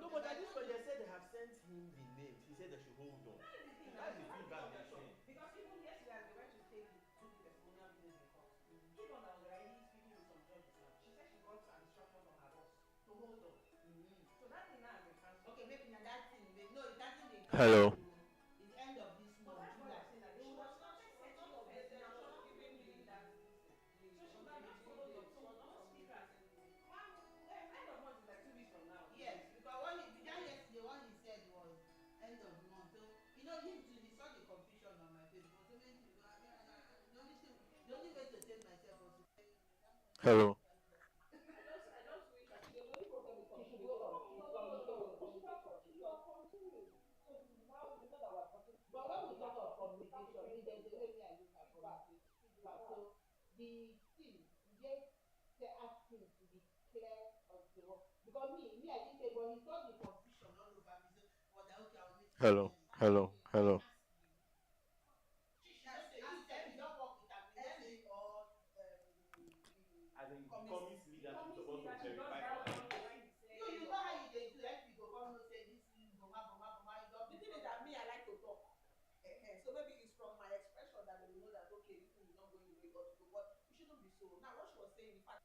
No, but at this point they said they have sent him the names. He said they should hold on. That's the feedback they are saying. Because even yesterday, as they went to do the testimonial videos in court, she's one that was already speaking with some judges now. She said she got an instruction from her boss to hold on. So that thing now has been cancelled. Okay, maybe now that thing, no, it hasn't been cancelled. Hello. It's end of this month. But that's why I'm saying that they would have started setting offense now. She was not giving that this thing. So she would have just followed up. So most speakers, end of month is like 2 weeks from now. Yes, because what he began yesterday, what he said was end of the month. So him too, he saw the confusion on my face. But so many people, the only way to save myself was to say, Hello. but when we talk of communication, there's a way me I look at communication feedback. So the thing, they ask him to be clear on the work. Because me, I didn't say, but he saw the confusion all over me. So, well, okay, I'll make it. Hello. Hello. Hello. As in communist leader is supposed to verify for him. You know how you do. Let me go come and say this thing, boma. The thing is that me, I like to talk. So maybe it's from my expression that they will know that okay, this thing is not going the way it ought to go. But it shouldn't be so. Now, what she was saying, in fact.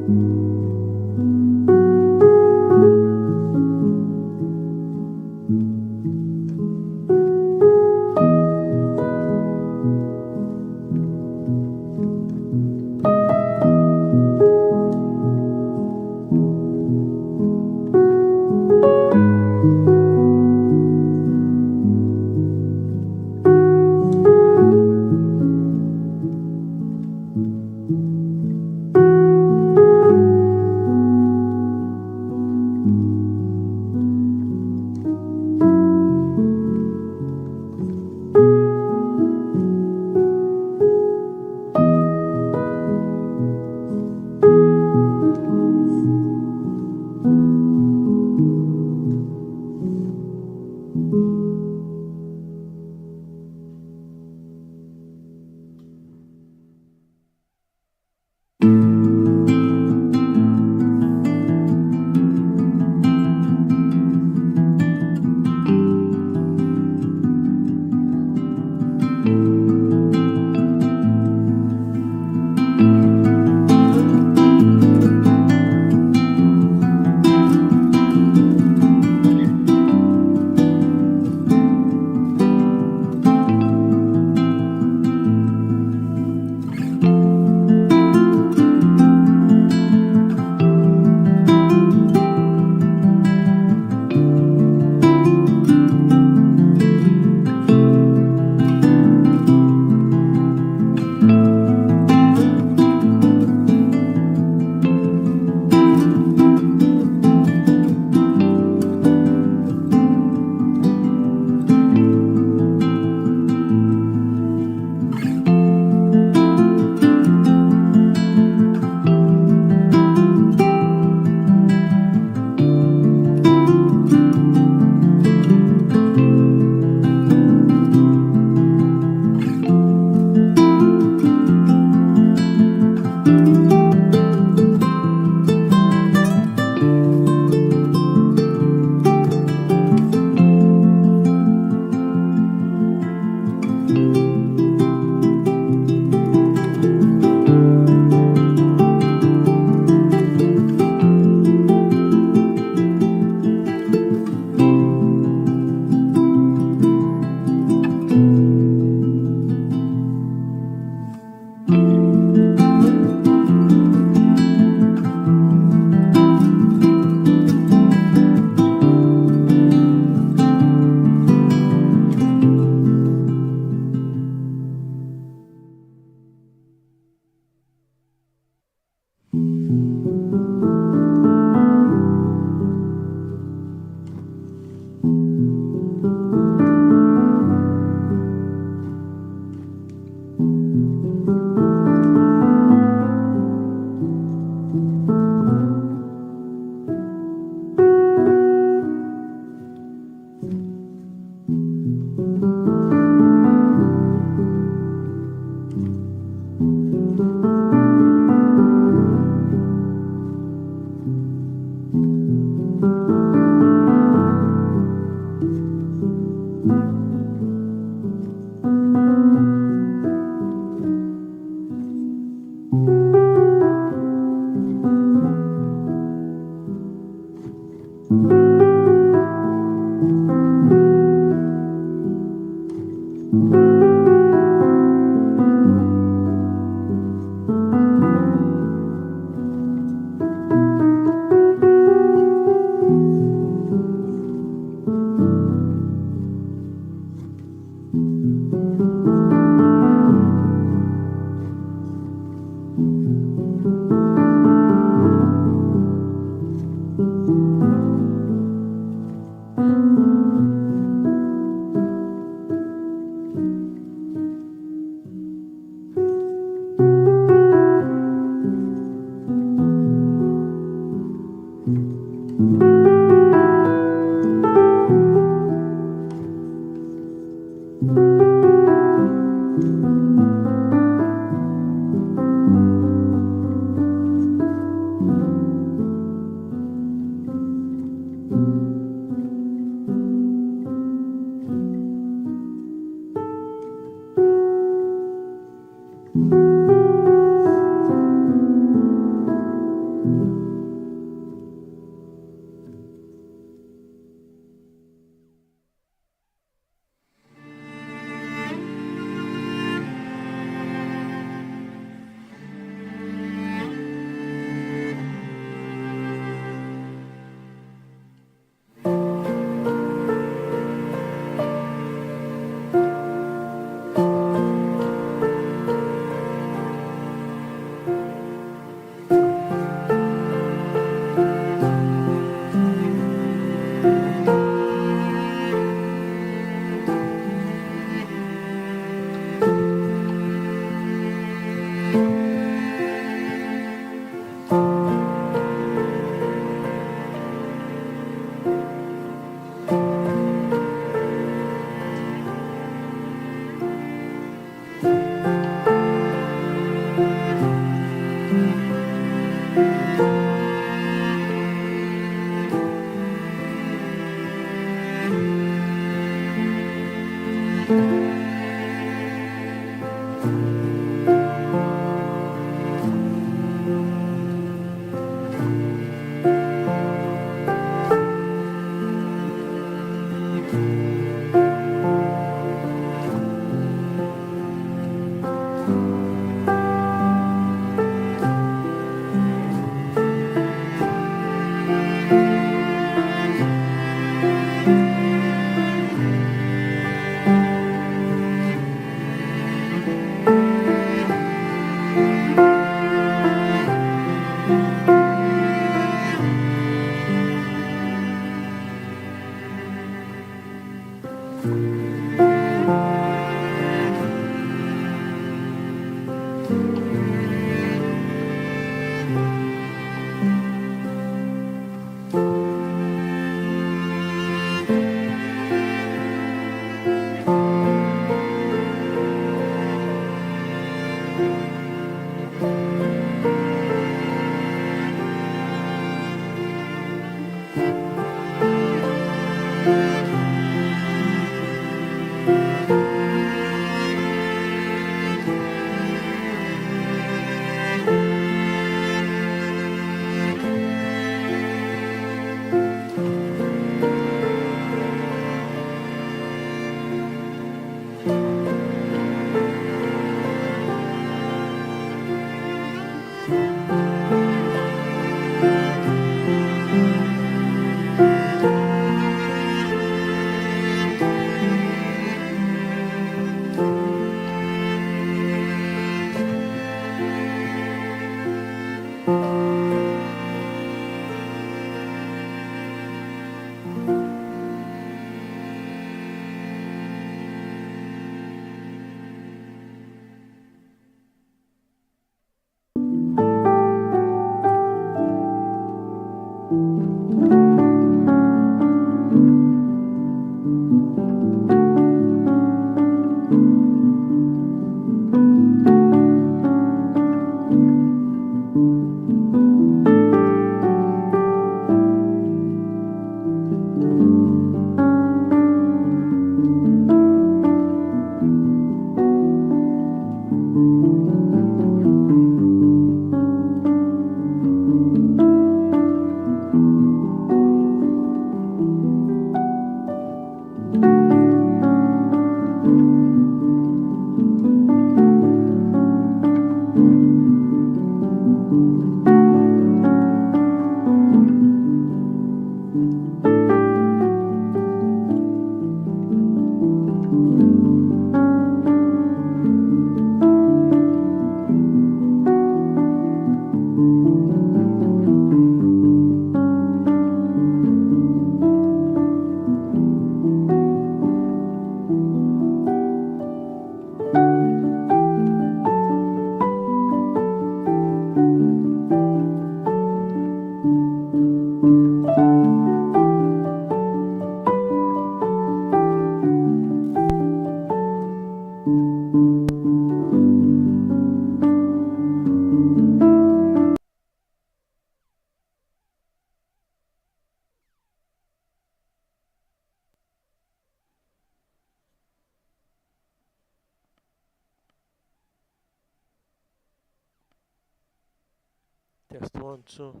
Test one, two.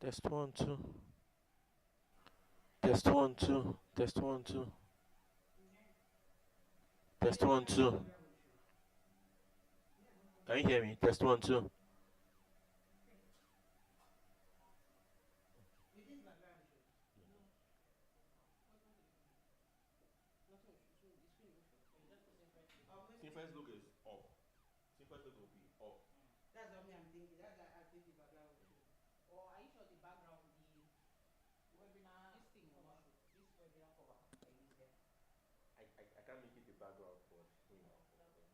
Test one, two. Test one, two. Test one, two. Test one, two. Can you hear me? Test one, two. Simplest look is up. Simplest look will be up. That's what me I'm thinking. That's why I think the background will show. Or are you sure the background, the webinar, this thing will not show? This webinar cover that you use there. I can't make it the background for him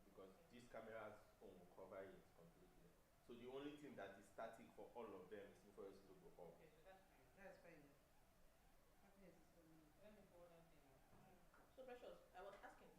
because this camera's own will cover it completely. So the only thing that is static for all of them is Simplest logo up. Okay, so that's fine. That's fine then. Happiness is coming. Let me forward that thing now. So Precious, I was asking.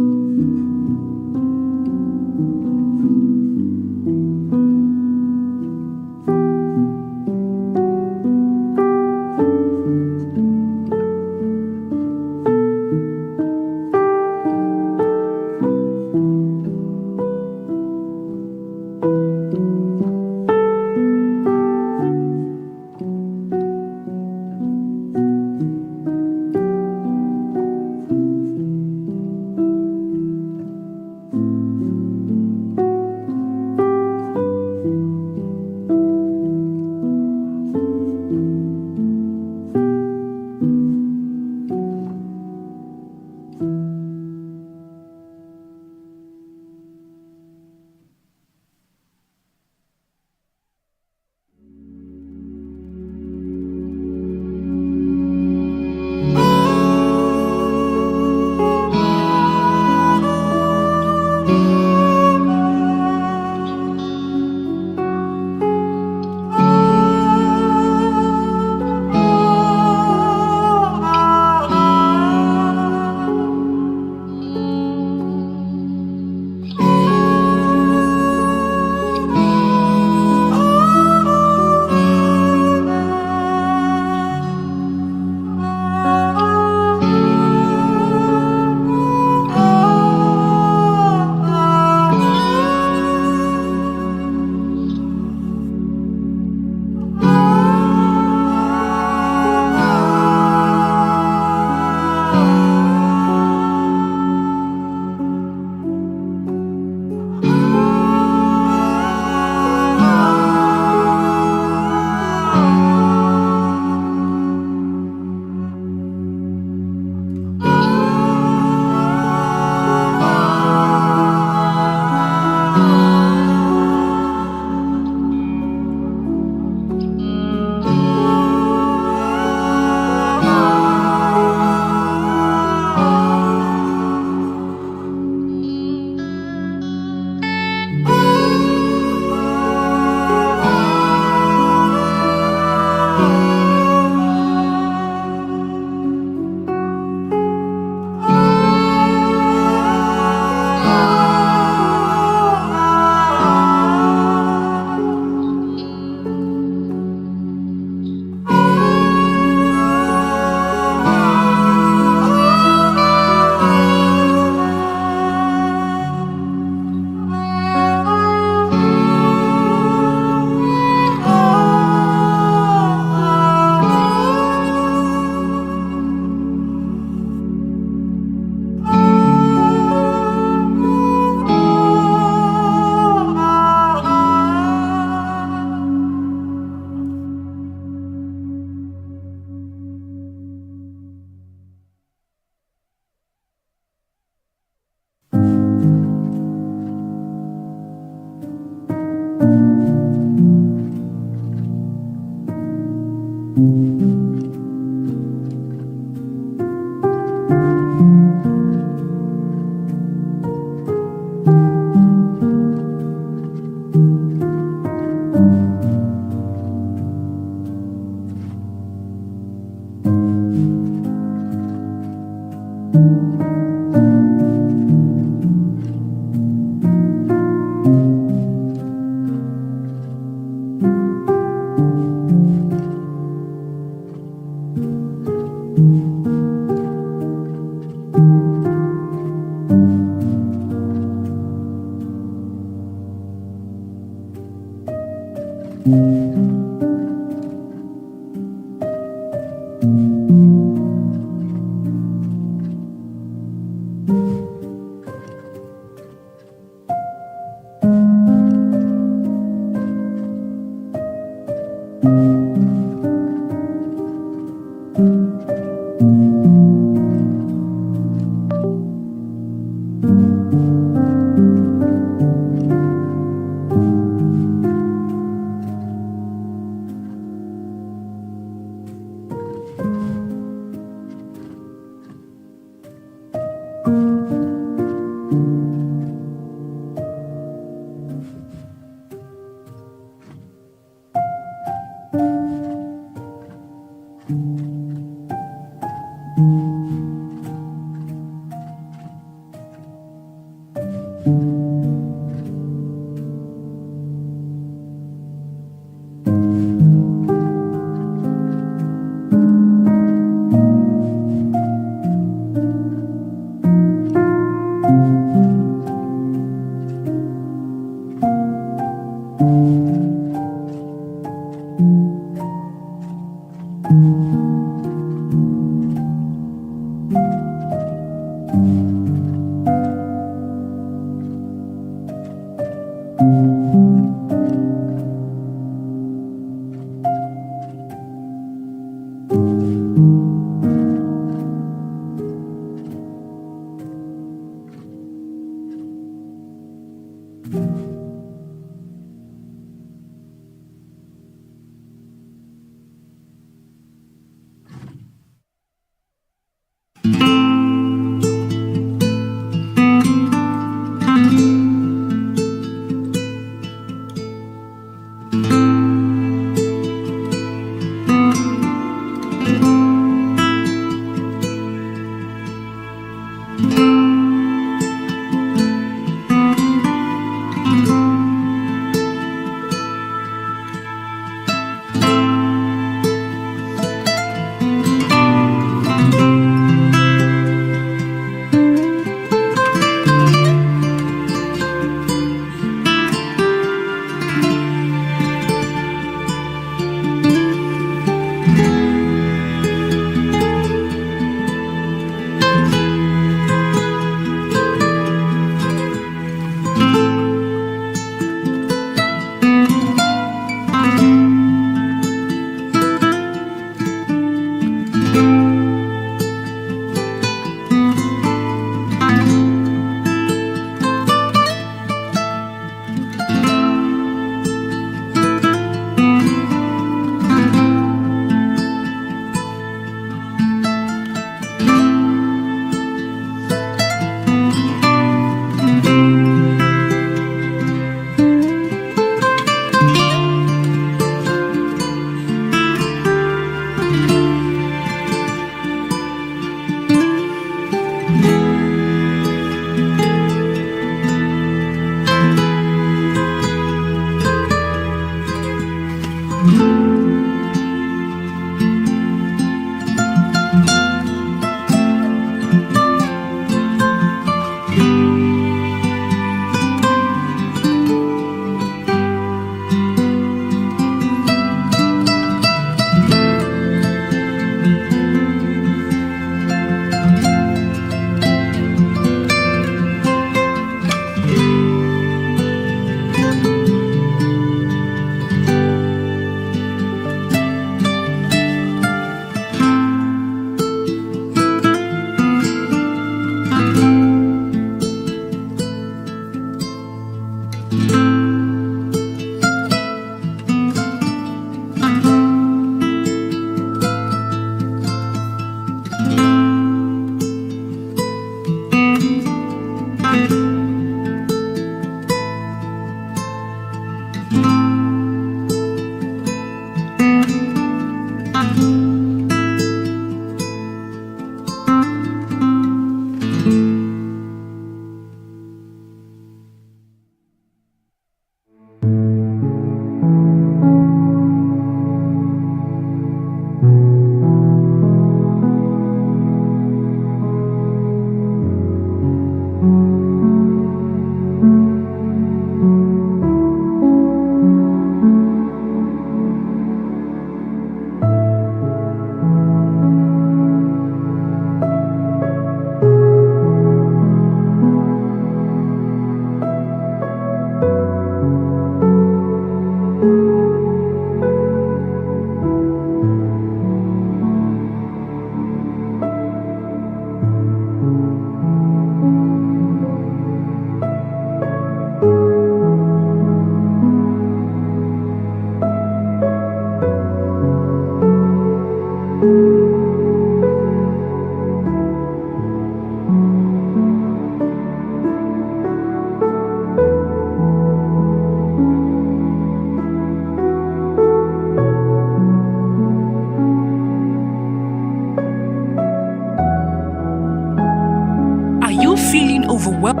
overwhelmed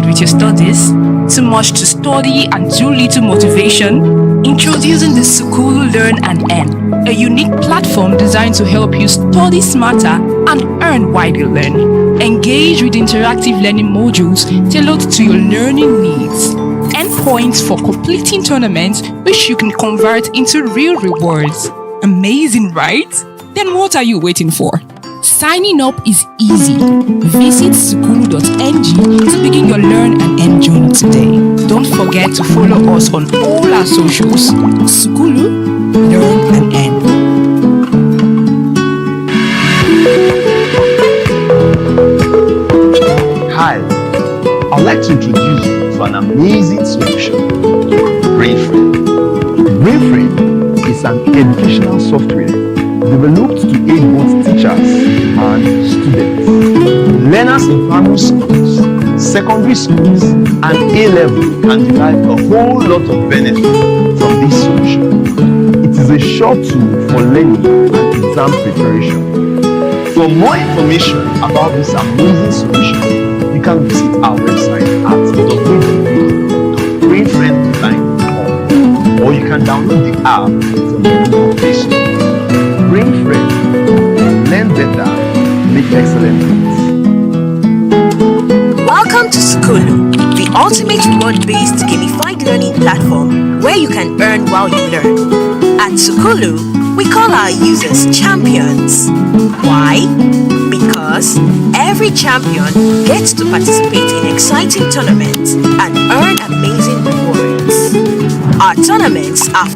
with your studies, too much to study and too little motivation? Introducing the Sukulu Learn and Earn, a unique platform designed to help you study smarter and earn while you learn. Engage with interactive learning modules tailored to your learning needs. Earn points for completing tournaments which you can convert into real rewards. Amazing, right? Then what are you waiting for? Signing up is easy. Visit sukulu.ng to begin your Learn and Earn journey today. Don't forget to follow us on all our socials. Sukulu, Learn and Earn. Hi, I'd like to introduce you to an amazing solution, BrainFriend. BrainFriend is an educational software developed to aid both teachers and students. Learners in primary schools, secondary schools, and A-level can derive a whole lot of benefit from this solution. It is a sure tool for learning and exam preparation. For more information about this amazing solution, you can visit our website at www.brainfriend.com, or you can download the app from the Google Play Store. BrainFriend, learn better, make excellent grades. Welcome to Sukulu, the ultimate word-based gamified learning platform where you can earn while you learn. At Sukulu, we call our users champions. Why? Because every champion gets to participate in exciting tournaments and earn amazing rewards. Our tournaments are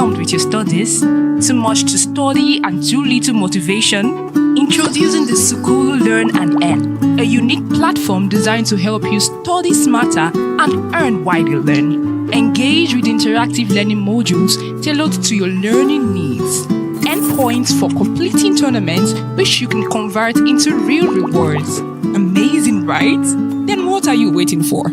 overwhelmed with your studies? Too much to study and too little motivation? Introducing the Sukulu Learn and Earn, a unique platform designed to help you study smarter and earn while you learn. Engage with interactive learning modules tailored to your learning needs. Earn points for completing tournaments which you can convert into real rewards. Amazing, right? Then what are you waiting for?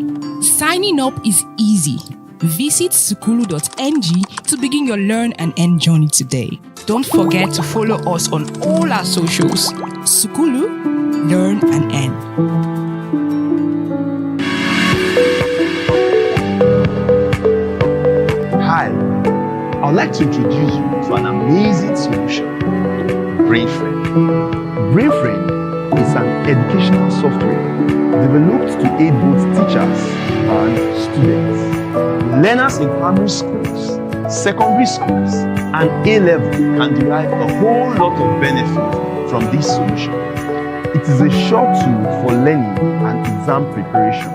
Signing up is easy. Visit sukulu.ng to begin your learn and earn journey today. Don't forget to follow us on all our socials. Sukulu, Learn and Earn. Hi, I'd like to introduce you to an amazing solution, BrainFriend. BrainFriend is an educational software developed to aid both teachers and students. Learners in primary schools, secondary schools, and A-level can derive a whole lot of benefit from this solution. It is a short tool for learning and exam preparation.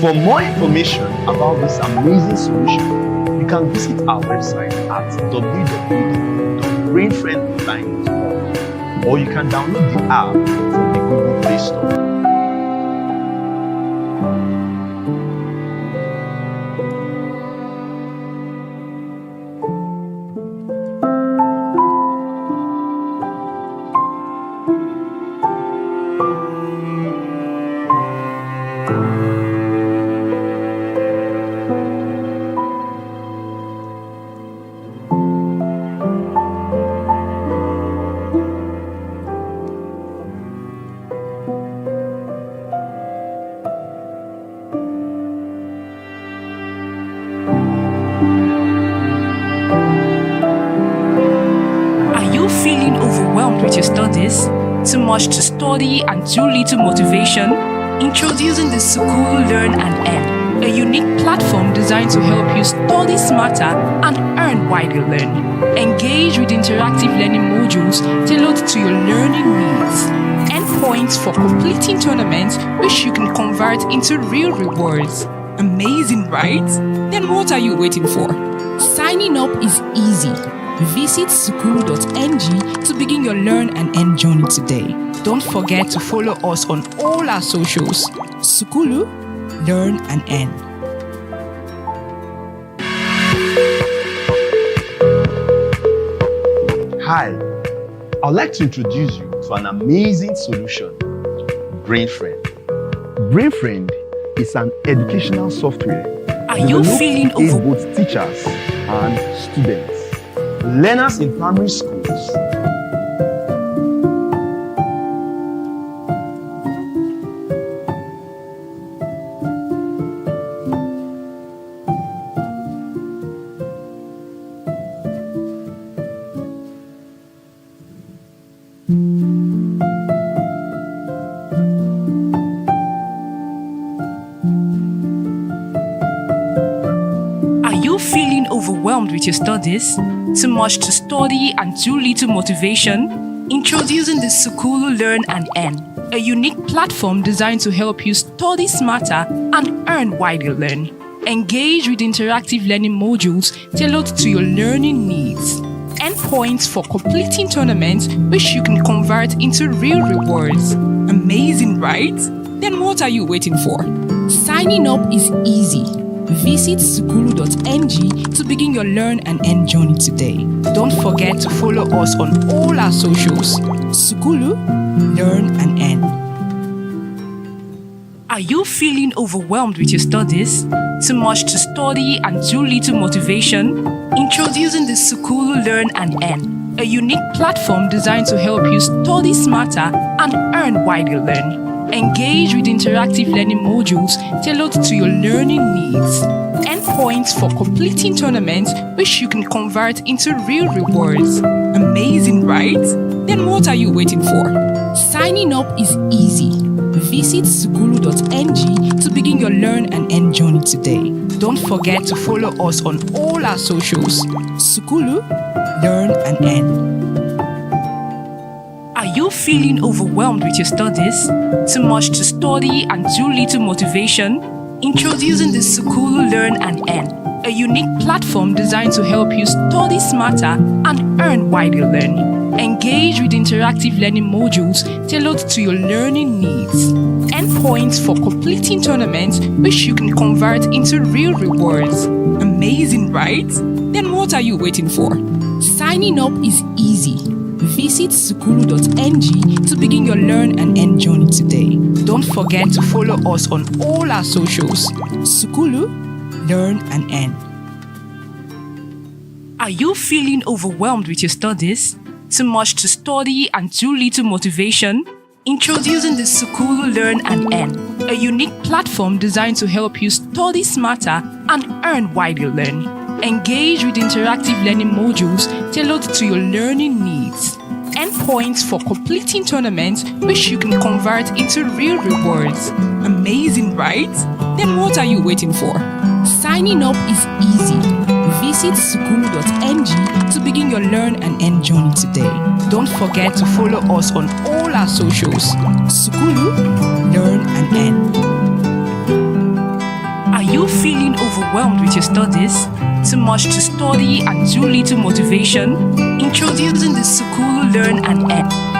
For more information about this amazing solution, you can visit our website at www.brainfriendonline.com, or you can download the app from the Google Play Store. Feeling overwhelmed with your studies? Too much to study and too little motivation? Introducing the Sukulu Learn and Earn, a unique platform designed to help you study smarter and earn while you learn. Engage with interactive learning modules tailored to your learning needs. Earn points for completing tournaments which you can convert into real rewards. Amazing, right? Then what are you waiting for? Signing up is easy. Visit sukulu.ng to begin your learn and earn journey today. Don't forget to follow us on all our socials. Sukulu, Learn and Earn. Hi, I'd like to introduce you to an amazing solution, BrainFriend. BrainFriend is an educational software Are you feeling to aid both teachers and students. Learners in primary schools, feeling overwhelmed with your studies? Too much to study and too little motivation? Introducing the Sukulu Learn and Earn, a unique platform designed to help you study smarter and earn while you learn. Engage with interactive learning modules tailored to your learning needs. Earn points for completing tournaments which you can convert into real rewards. Amazing, right? Then what are you waiting for? Signing up is easy. Visit sukulu.ng to begin your learn and earn journey today. Don't forget to follow us on all our socials. Sukulu, Learn and Earn. Are you feeling overwhelmed with your studies? Too much to study and too little motivation? Introducing the Sukulu Learn and Earn, a unique platform designed to help you study smarter and earn while you learn. Engage with interactive learning modules tailored to your learning needs. Earn points for completing tournaments which you can convert into real rewards. Amazing, right? Then what are you waiting for? Signing up is easy. Visit sukulu.ng to begin your learn and earn journey today. Don't forget to follow us on all our socials. Sukulu, Learn and Earn. Are you feeling overwhelmed with your studies? Too much to study and too little motivation? Introducing the Sukulu Learn and Earn, a unique platform designed to help you study smarter and earn while you learn. Engage with interactive learning modules tailored to your learning needs. Earn points for completing tournaments, which you can convert into real rewards. Amazing, right? Then what are you waiting for? Signing up is easy. Visit sukulu.ng to begin your learn and earn journey today. Don't forget to follow us on all our socials. Sukulu, Learn and Earn. Are you feeling overwhelmed with your studies? Too much to study and too little motivation? Introducing the Sukulu Learn and Earn, a unique platform designed to help you study smarter and earn while you learn. Engage with interactive learning modules tailored to your learning needs. Earn points for completing tournaments, which you can convert into real rewards. Amazing, right? Then what are you waiting for? Signing up is easy. Visit sukulu.ng to begin your learn and earn journey today. Don't forget to follow us on all our socials. Sukulu, Learn and Earn. Are you feeling overwhelmed with your studies? Too much to study and too little motivation? Introducing the Sukulu Learn and Earn.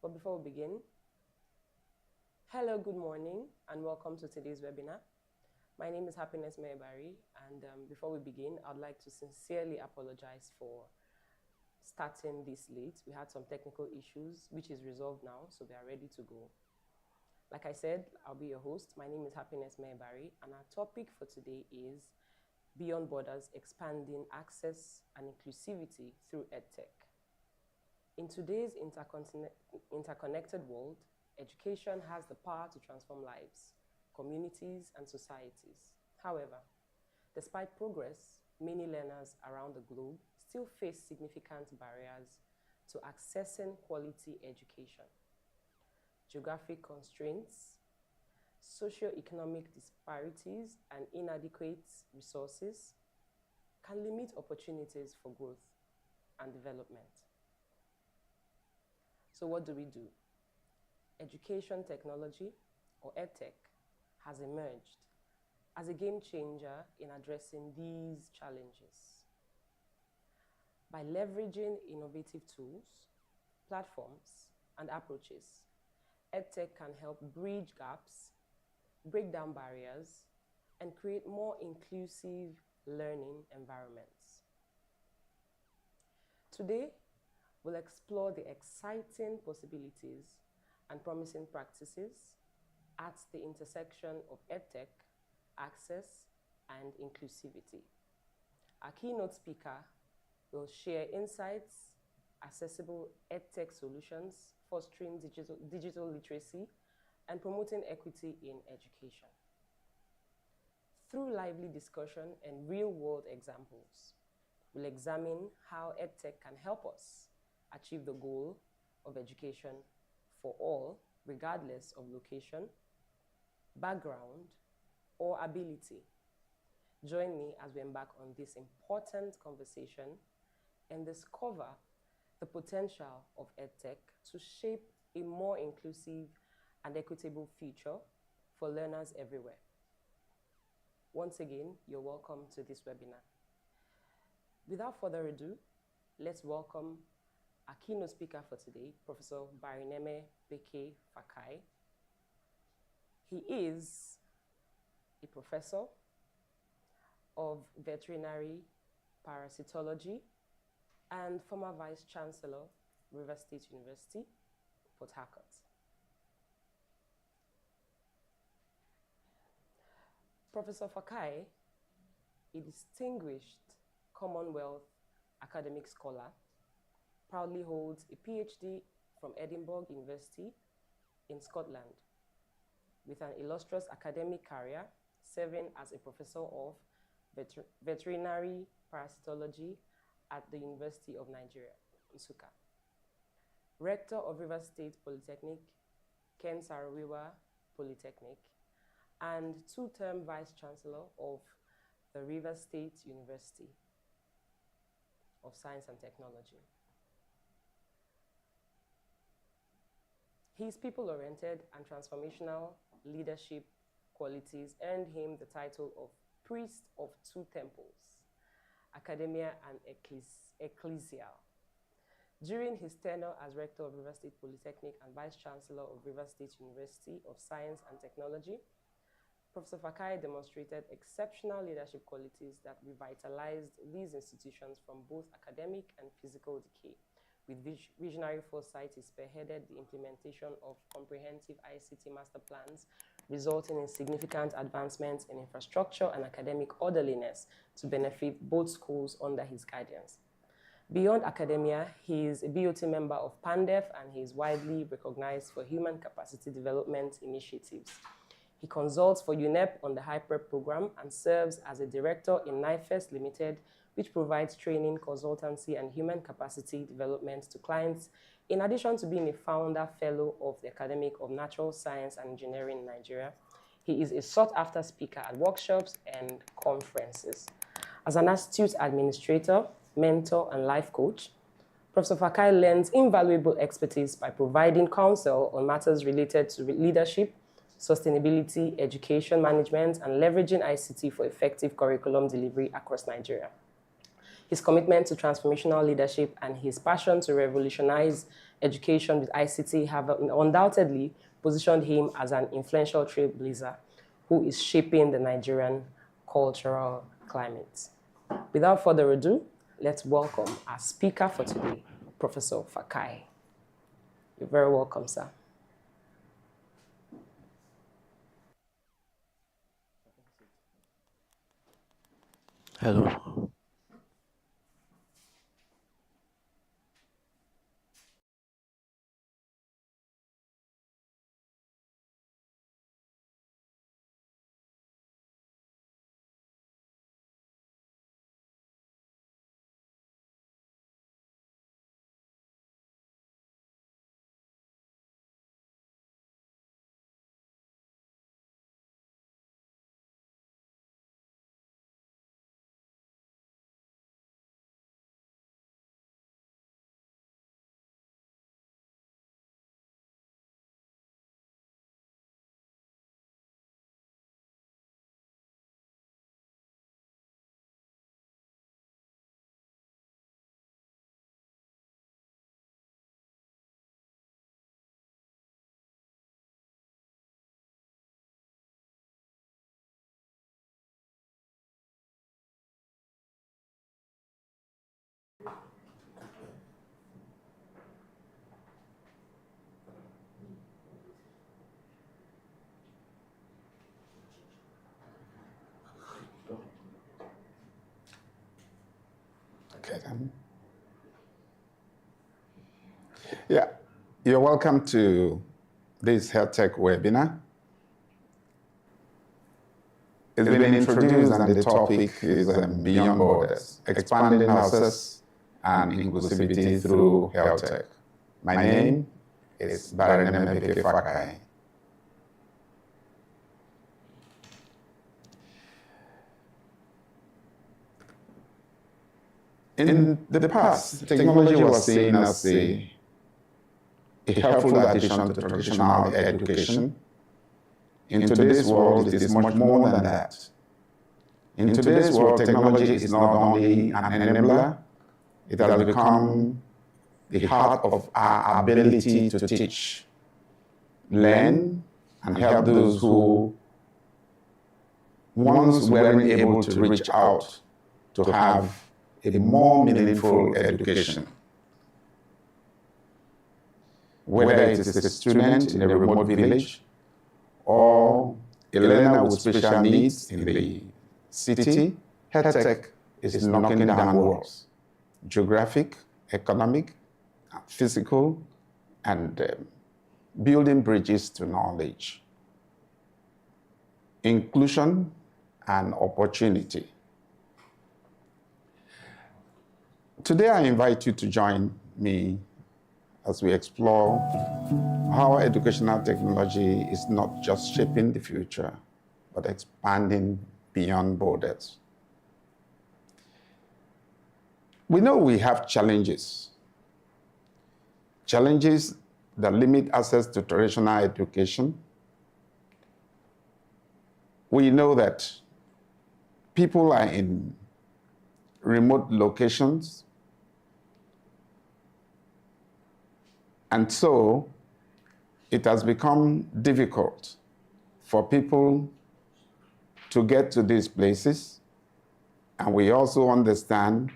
But before we begin, hello, good morning, and welcome to today's webinar. My name is Happiness Mayebari, and before we begin, I'd like to sincerely apologize for starting this late. We had some technical issues, which is resolved now, so we are ready to go. Like I said, I'll be your host. My name is Happiness Mayebari, and our topic for today is Beyond Borders, Expanding Access and Inclusivity through EdTech. In today's interconnected world, education has the power to transform lives, communities, and societies. However, despite progress, many learners around the globe still face significant barriers to accessing quality education. Geographic constraints, socioeconomic disparities, and inadequate resources can limit opportunities for growth and development. So what do? Education technology, or EdTech, has emerged as a game changer in addressing these challenges. By leveraging innovative tools, platforms, and approaches, EdTech can help bridge gaps, break down barriers, and create more inclusive learning environments. Today, we'll explore the exciting possibilities and promising practices at the intersection of EdTech, access, and inclusivity. Our keynote speaker will share insights, accessible EdTech solutions, fostering digital literacy, and promoting equity in education. Through lively discussion and real-world examples, we'll examine how EdTech can help us achieve the goal of education for all, regardless of location, background, or ability. Join me as we embark on this important conversation and discover the potential of EdTech to shape a more inclusive and equitable future for learners everywhere. Once again, you're welcome to this webinar. Without further ado, let's welcome our keynote speaker for today, Professor Barineme Beke Fakai. He is a professor of veterinary parasitology and former Vice Chancellor, River State University, Port Harcourt. Professor Fakai, a distinguished Commonwealth academic scholar, proudly holds a PhD from Edinburgh University in Scotland, with an illustrious academic career serving as a professor of veterinary parasitology at the University of Nigeria, Nsukka. Rector of River State Polytechnic, Ken Saro-Wiwa Polytechnic, and two-term Vice Chancellor of the River State University of Science and Technology. His people-oriented and transformational leadership qualities earned him the title of Priest of Two Temples, Academia and Ecclesial. During his tenure as Rector of River State Polytechnic and Vice Chancellor of River State University of Science and Technology, Professor Fakai demonstrated exceptional leadership qualities that revitalized these institutions from both academic and physical decay. With visionary foresight, he spearheaded the implementation of comprehensive ICT master plans, resulting in significant advancements in infrastructure and academic orderliness to benefit both schools under his guidance. Beyond academia, he is a BOT member of PANDEF, and he is widely recognized for human capacity development initiatives. He consults for UNEP on the HiPrep program and serves as a director in NIFES Limited, which provides training, consultancy, and human capacity development to clients, in addition to being a founder fellow of the Academy of Natural Science and Engineering in Nigeria. He is a sought-after speaker at workshops and conferences. As an astute administrator, mentor, and life coach, Professor Fakai lends invaluable expertise by providing counsel on matters related to leadership, sustainability, education management, and leveraging ICT for effective curriculum delivery across Nigeria. His commitment to transformational leadership and his passion to revolutionize education with ICT have undoubtedly positioned him as an influential trailblazer who is shaping the Nigerian cultural climate. Without further ado, let's welcome our speaker for today, Professor Fakai. You're very welcome, sir. Hello. Okay, then. Yeah, you're welcome to this EdTech webinar. It's been introduced and the topic is Beyond Borders, Expanding Access and Inclusivity through EdTech. My name is Barry Fakai. In the past, technology was seen as a helpful addition to traditional education. In today's world, it is much more than that. In today's world, technology is not only an enabler, it has become the heart of our ability to teach, learn, and help those who once weren't able to reach out to have a more meaningful education. Whether it is a student in a remote village or a learner with special needs in the city, EdTech is knocking down walls, geographic, economic, physical, and building bridges to knowledge, inclusion, and opportunity. Today, I invite you to join me as we explore how educational technology is not just shaping the future, but expanding beyond borders. We know we have challenges that limit access to traditional education. We know that people are in remote locations, and so it has become difficult for people to get to these places. And we also understand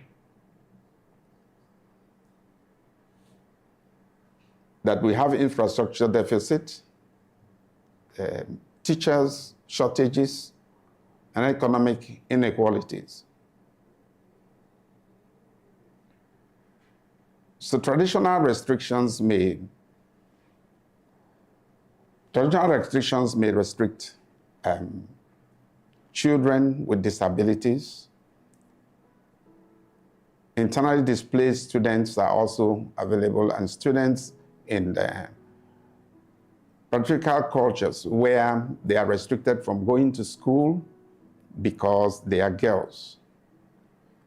that we have infrastructure deficit, teachers shortages, and economic inequalities. So traditional restrictions may restrict children with disabilities. Internally displaced students are also available, and students in the patriarchal cultures where they are restricted from going to school because they are girls.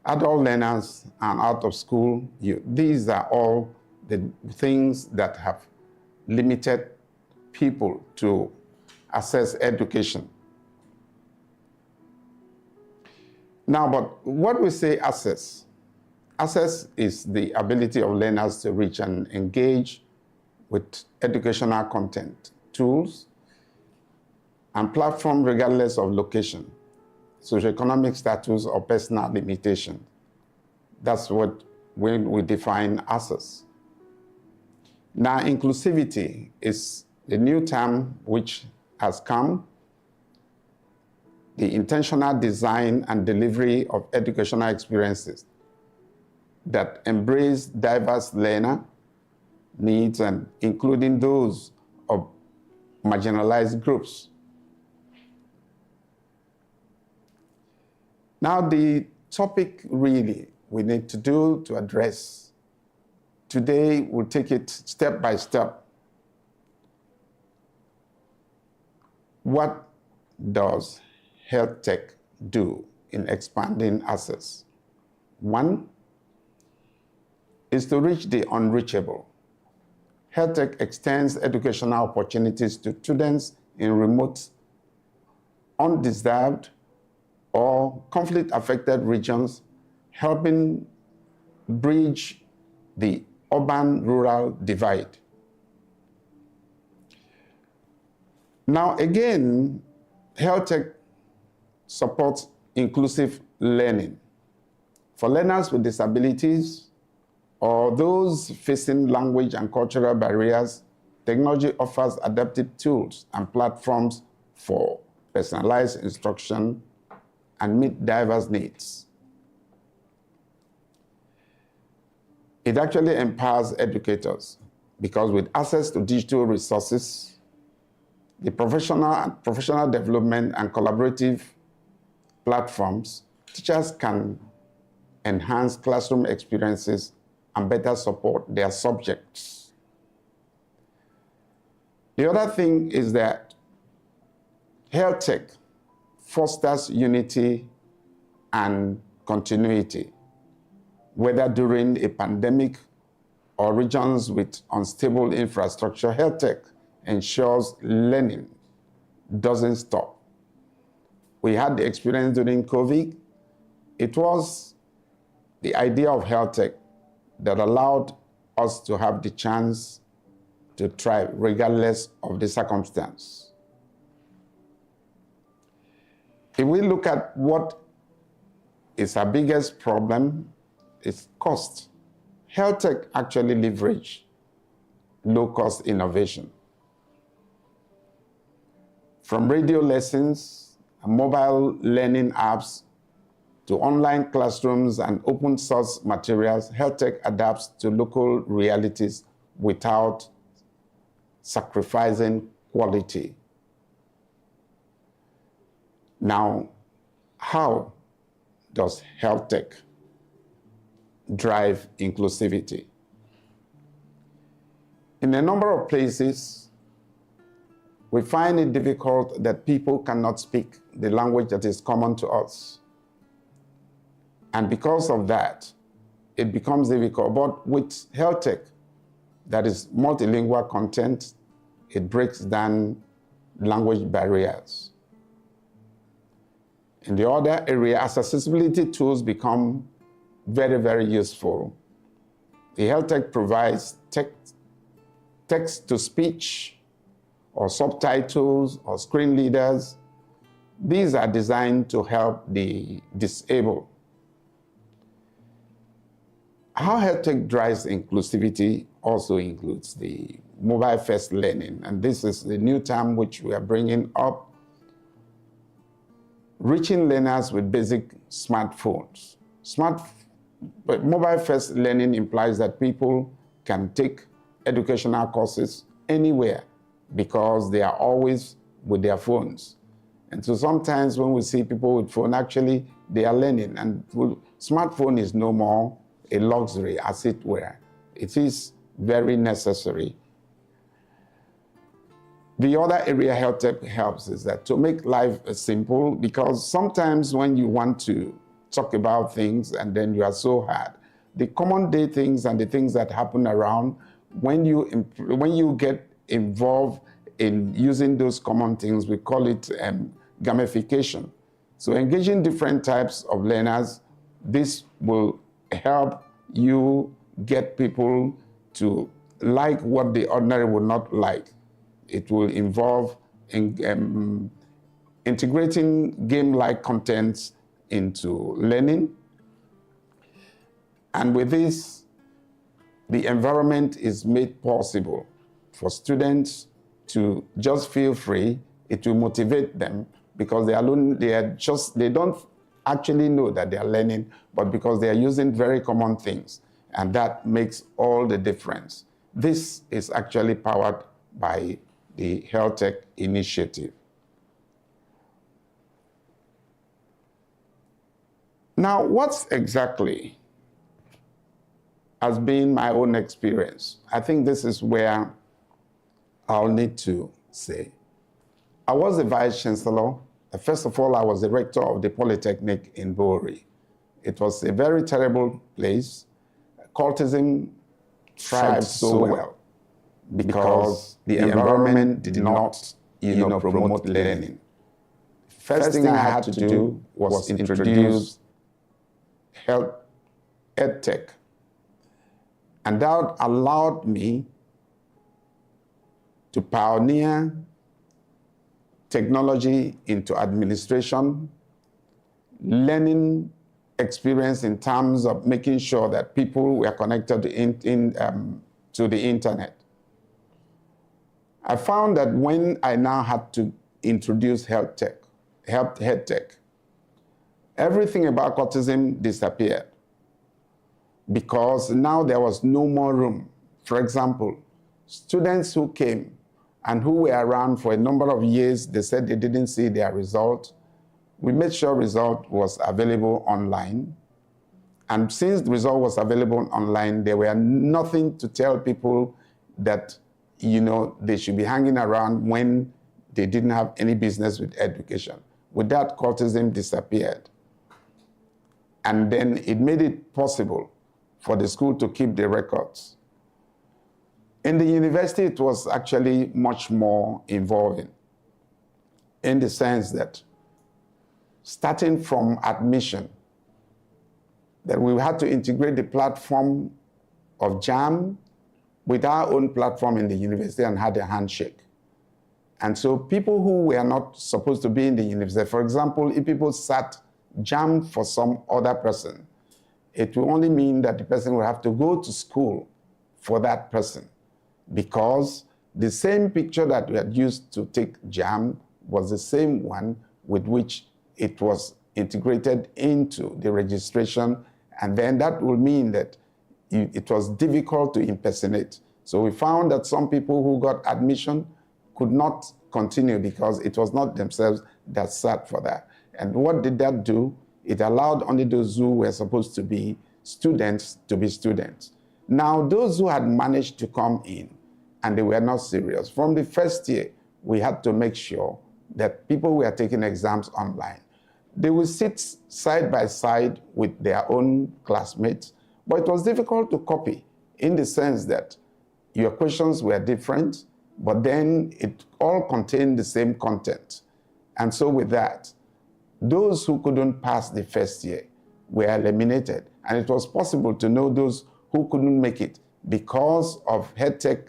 Adult learners and out of school youth. These are all the things that have limited people to access education. Now, but what we say access, Access is the ability of learners to reach and engage with educational content, tools, and platforms regardless of location, socioeconomic status, or personal limitation. That's what when we define access. Now, inclusivity is the new term which has come. The intentional design and delivery of educational experiences that embrace diverse learner needs, and including those of marginalized groups. Now, the topic really we need to address today, we'll take it step by step. What does health tech do in expanding access? One is to reach the unreachable. Health tech extends educational opportunities to students in remote, undeserved, or conflict-affected regions, helping bridge the urban-rural divide. Now, again, health tech supports inclusive learning. For learners with disabilities or those facing language and cultural barriers, technology offers adaptive tools and platforms for personalized instruction and meet diverse needs. It actually empowers educators because with access to digital resources, the professional development and collaborative platforms, teachers can enhance classroom experiences and better support their subjects. The other thing is that health tech fosters unity and continuity, whether during a pandemic or regions with unstable infrastructure. Health tech ensures learning doesn't stop. We had the experience during COVID. It was the idea of health tech that allowed us to have the chance to thrive regardless of the circumstance. If we look at what is our biggest problem, it's cost. Health tech actually leverage low-cost innovation. From radio lessons, mobile learning apps, to online classrooms and open source materials, health tech adapts to local realities without sacrificing quality. Now, how does health tech drive inclusivity? In a number of places, we find it difficult that people cannot speak the language that is common to us. And because of that, it becomes difficult. But with health tech, that is multilingual content, it breaks down language barriers. In the other area, as accessibility tools become very, very useful, the health tech provides text-to-speech or subtitles or screen readers. These are designed to help the disabled. How health tech drives inclusivity also includes the mobile-first learning, and this is the new term which we are bringing up, reaching learners with basic smartphones. But mobile-first learning implies that people can take educational courses anywhere because they are always with their phones. And so sometimes when we see people with phone, actually they are learning, and smartphone is no more a luxury, as it were. It is very necessary. The other area health tech helps is that to make life simple, because sometimes when you want to talk about things and then you are so hard, the common day things and the things that happen around, when you get involved in using those common things, we call it gamification. So engaging different types of learners, this will help you get people to like what the ordinary would not like. It will involve integrating game-like contents into learning. And with this, the environment is made possible for students to just feel free. It will motivate them because they don't actually know that they are learning, but because they are using very common things. And that makes all the difference. This is actually powered by the EdTech initiative. Now, what's exactly has been my own experience? I think this is where I'll need to say. I was the Vice Chancellor. First of all, I was the Rector of the Polytechnic in Bori. It was a very terrible place. Cultism thrived so well because the environment did not, promote learning. First thing I had to do was introduce EdTech. And that allowed me to pioneer technology into administration, learning experience in terms of making sure that people were connected to the internet. I found that when I now had to introduce EdTech, everything about cultism disappeared because now there was no more room. For example, students who came and who were around for a number of years, they said they didn't see their result. We made sure result was available online. And since the result was available online, there were nothing to tell people that, they should be hanging around when they didn't have any business with education. With that, cultism disappeared. And then it made it possible for the school to keep the records. In the university, it was actually much more involving in the sense that starting from admission, that we had to integrate the platform of JAM with our own platform in the university and had a handshake. And so people who were not supposed to be in the university, for example, if people sat JAM for some other person, it will only mean that the person will have to go to school for that person, because the same picture that we had used to take JAM was the same one with which it was integrated into the registration, and then that will mean that it was difficult to impersonate. So we found that some people who got admission could not continue because it was not themselves that sat for that. And what did that do? It allowed only those who were supposed to be students to be students. Now, those who had managed to come in and they were not serious, from the first year, we had to make sure that people were taking exams online. They would sit side by side with their own classmates, but it was difficult to copy in the sense that your questions were different, but then it all contained the same content. And so with that, those who couldn't pass the first year were eliminated. And it was possible to know those who couldn't make it. Because of EdTech,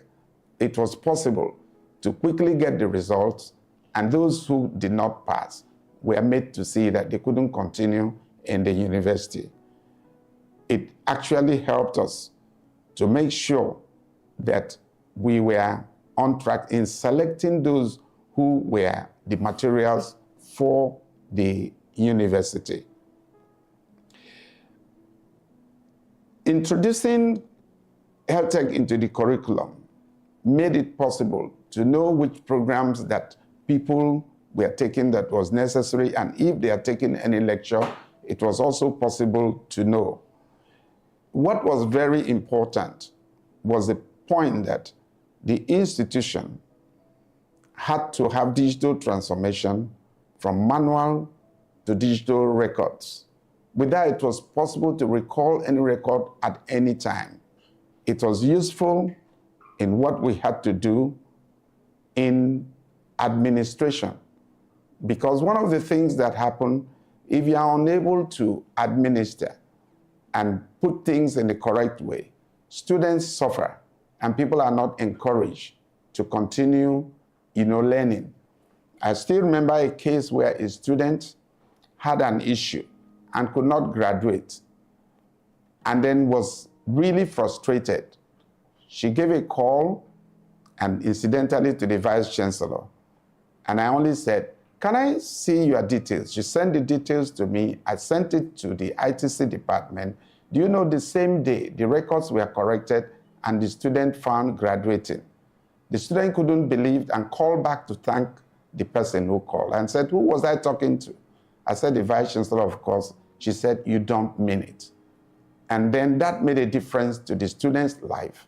it was possible to quickly get the results, and those who did not pass were made to see that they couldn't continue in the university. It actually helped us to make sure that we were on track in selecting those who were the materials for the university. Introducing EdTech into the curriculum made it possible to know which programs that people were taking that was necessary, and if they are taking any lecture, it was also possible to know. What was very important was the point that the institution had to have digital transformation from manual to digital records. With that, it was possible to recall any record at any time. It was useful in what we had to do in administration. Because one of the things that happen, if you are unable to administer, and put things in the correct way, students suffer and people are not encouraged to continue, learning. I still remember a case where a student had an issue and could not graduate and then was really frustrated. She gave a call, and incidentally to the Vice Chancellor, and I only said, "Can I see your details?" She sent the details to me. I sent it to the ITC department. Do you know, the same day, the records were corrected and the student found graduating. The student couldn't believe and called back to thank the person who called and said, "Who was I talking to?" I said, "The Vice Chancellor, of course." She said, "You don't mean it." And then that made a difference to the student's life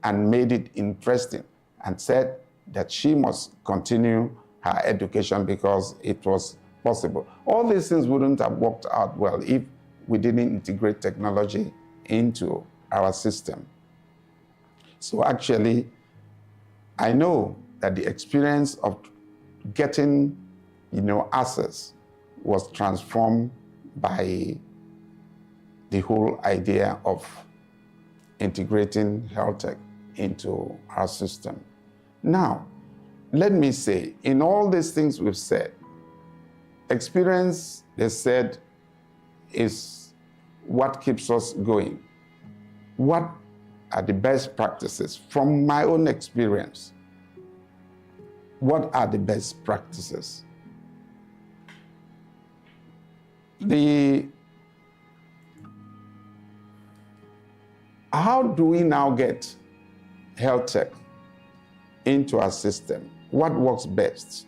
and made it interesting, and said that she must continue her education because it was possible. All these things wouldn't have worked out well if we didn't integrate technology into our system. So actually, I know that the experience of getting, access was transformed by the whole idea of integrating health tech into our system. Now, let me say, in all these things we've said, experience, they said, is what keeps us going. What are the best practices? From my own experience, what are the best practices? How do we now get health tech into our system? What works best?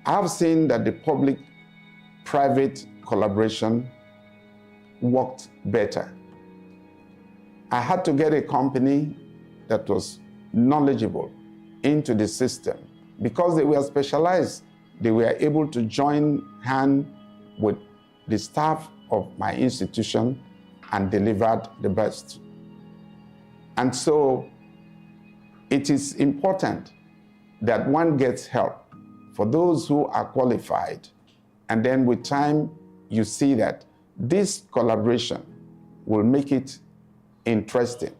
I've seen that the public-private collaboration worked better. I had to get a company that was knowledgeable into the system. Because they were specialized, they were able to join hand with the staff of my institution and delivered the best. And so it is important that one gets help for those who are qualified. And then with time, you see that this collaboration will make it interesting.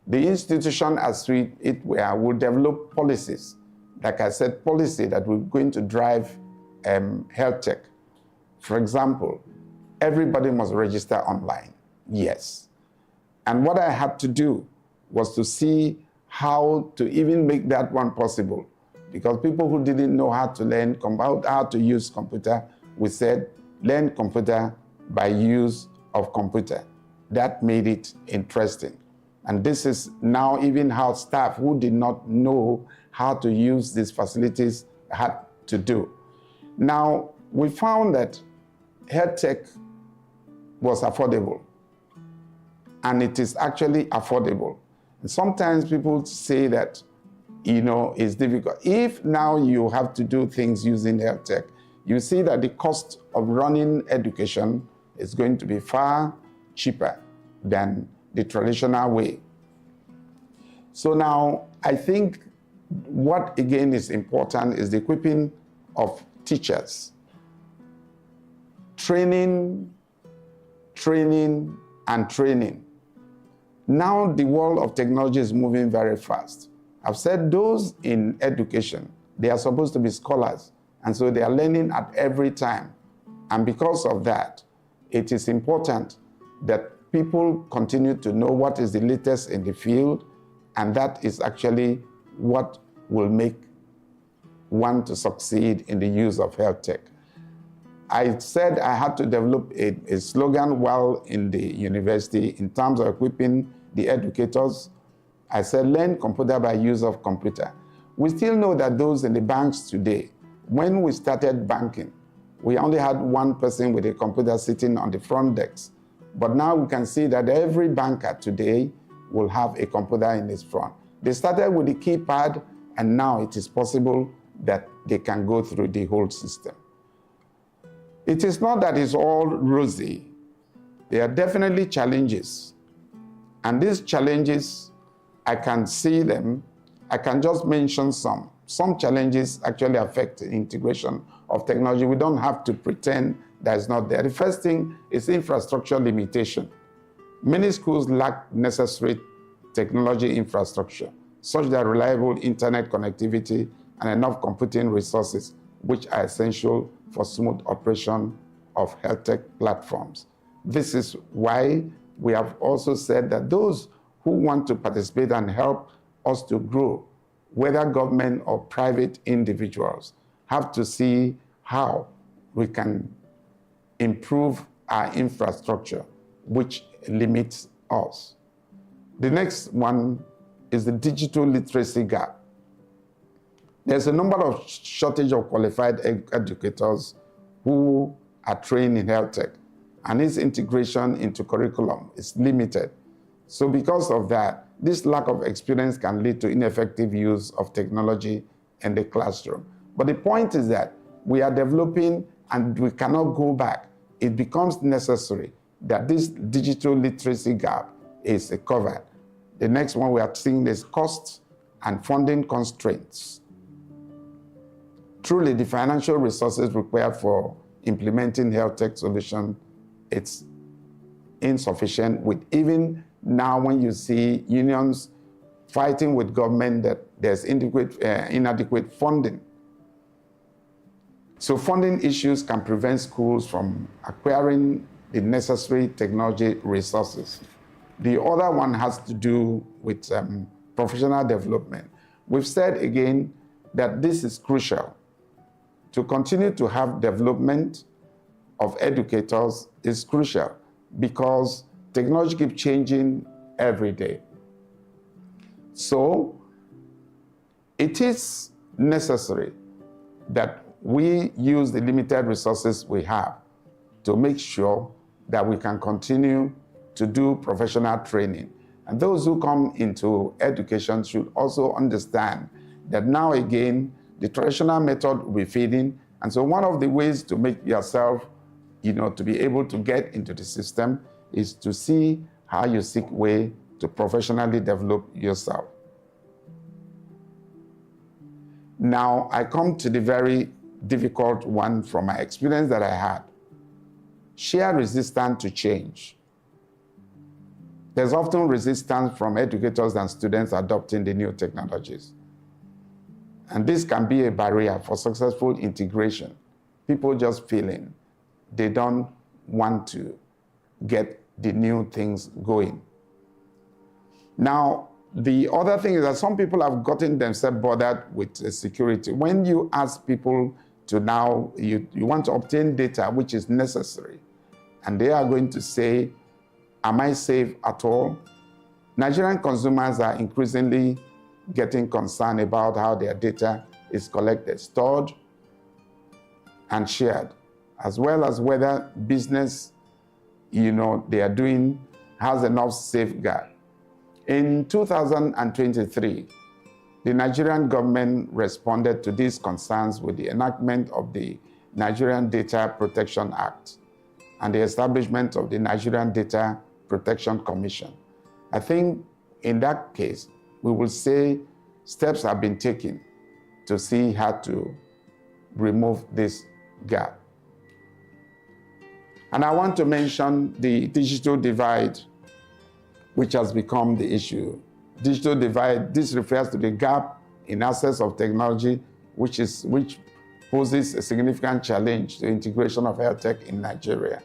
The institution, as it were, will develop policies. Like I said, policy that we're going to drive health tech. For example, everybody must register online. Yes. And what I had to do was to see how to even make that one possible. Because people who didn't know how to learn, how to use computer, we said, learn computer by use of computer. That made it interesting. And this is now even how staff who did not know how to use these facilities had to do. Now, we found that health tech was affordable. And it is actually affordable. And sometimes people say that, it's difficult. If now you have to do things using health tech, you see that the cost of running education is going to be far cheaper than the traditional way. So now, I think what again is important is the equipping of teachers. Training, and training. Now the world of technology is moving very fast. I've said those in education, they are supposed to be scholars, and so they are learning at every time. And because of that, it is important that people continue to know what is the latest in the field, and that is actually what will make one to succeed in the use of health tech. I said I had to develop a slogan while in the university in terms of equipping the educators. I said, learn computer by use of computer. We still know that those in the banks today, when we started banking, we only had one person with a computer sitting on the front desk. But now we can see that every banker today will have a computer in his front. They started with the keypad, and now it is possible that they can go through the whole system. It is not that it's all rosy. There are definitely challenges. And these challenges, I can see them. I can just mention some. Some challenges actually affect the integration of technology. We don't have to pretend that is not there. The first thing is infrastructure limitation. Many schools lack necessary technology infrastructure, such that reliable internet connectivity and enough computing resources, which are essential for smooth operation of health tech platforms. This is why we have also said that those who want to participate and help us to grow, whether government or private individuals, have to see how we can improve our infrastructure, which limits us. The next one is the digital literacy gap. There's a number of shortage of qualified educators who are trained in health tech, and its integration into curriculum is limited. So because of that, this lack of experience can lead to ineffective use of technology in the classroom. But the point is that we are developing and we cannot go back. It becomes necessary that this digital literacy gap is covered. The next one we are seeing is costs and funding constraints. Truly, the financial resources required for implementing health tech solutions, it's insufficient. With even now, when you see unions fighting with government that there's inadequate funding. So funding issues can prevent schools from acquiring the necessary technology resources. The other one has to do with professional development. We've said again that this is crucial. To continue to have development of educators is crucial because technology keeps changing every day. So it is necessary that we use the limited resources we have to make sure that we can continue to do professional training. And those who come into education should also understand that now again, the traditional method will be fading. And so one of the ways to make yourself, to be able to get into the system is to see how you seek way to professionally develop yourself. Now, I come to the very difficult one from my experience that I had. Sheer resistance to change. There's often resistance from educators and students adopting the new technologies. And this can be a barrier for successful integration. People just feeling they don't want to get the new things going. Now, the other thing is that some people have gotten themselves bothered with security. When you ask people to now, you want to obtain data which is necessary, and they are going to say, am I safe at all? Nigerian consumers are increasingly getting concerned about how their data is collected, stored, and shared, as well as whether business, they are doing has enough safeguard. In 2023, the Nigerian government responded to these concerns with the enactment of the Nigerian Data Protection Act and the establishment of the Nigerian Data Protection Commission. I think in that case, we will say steps have been taken to see how to remove this gap. And I want to mention the digital divide, which has become the issue. Digital divide, this refers to the gap in access of technology, which poses a significant challenge to integration of health tech in Nigeria.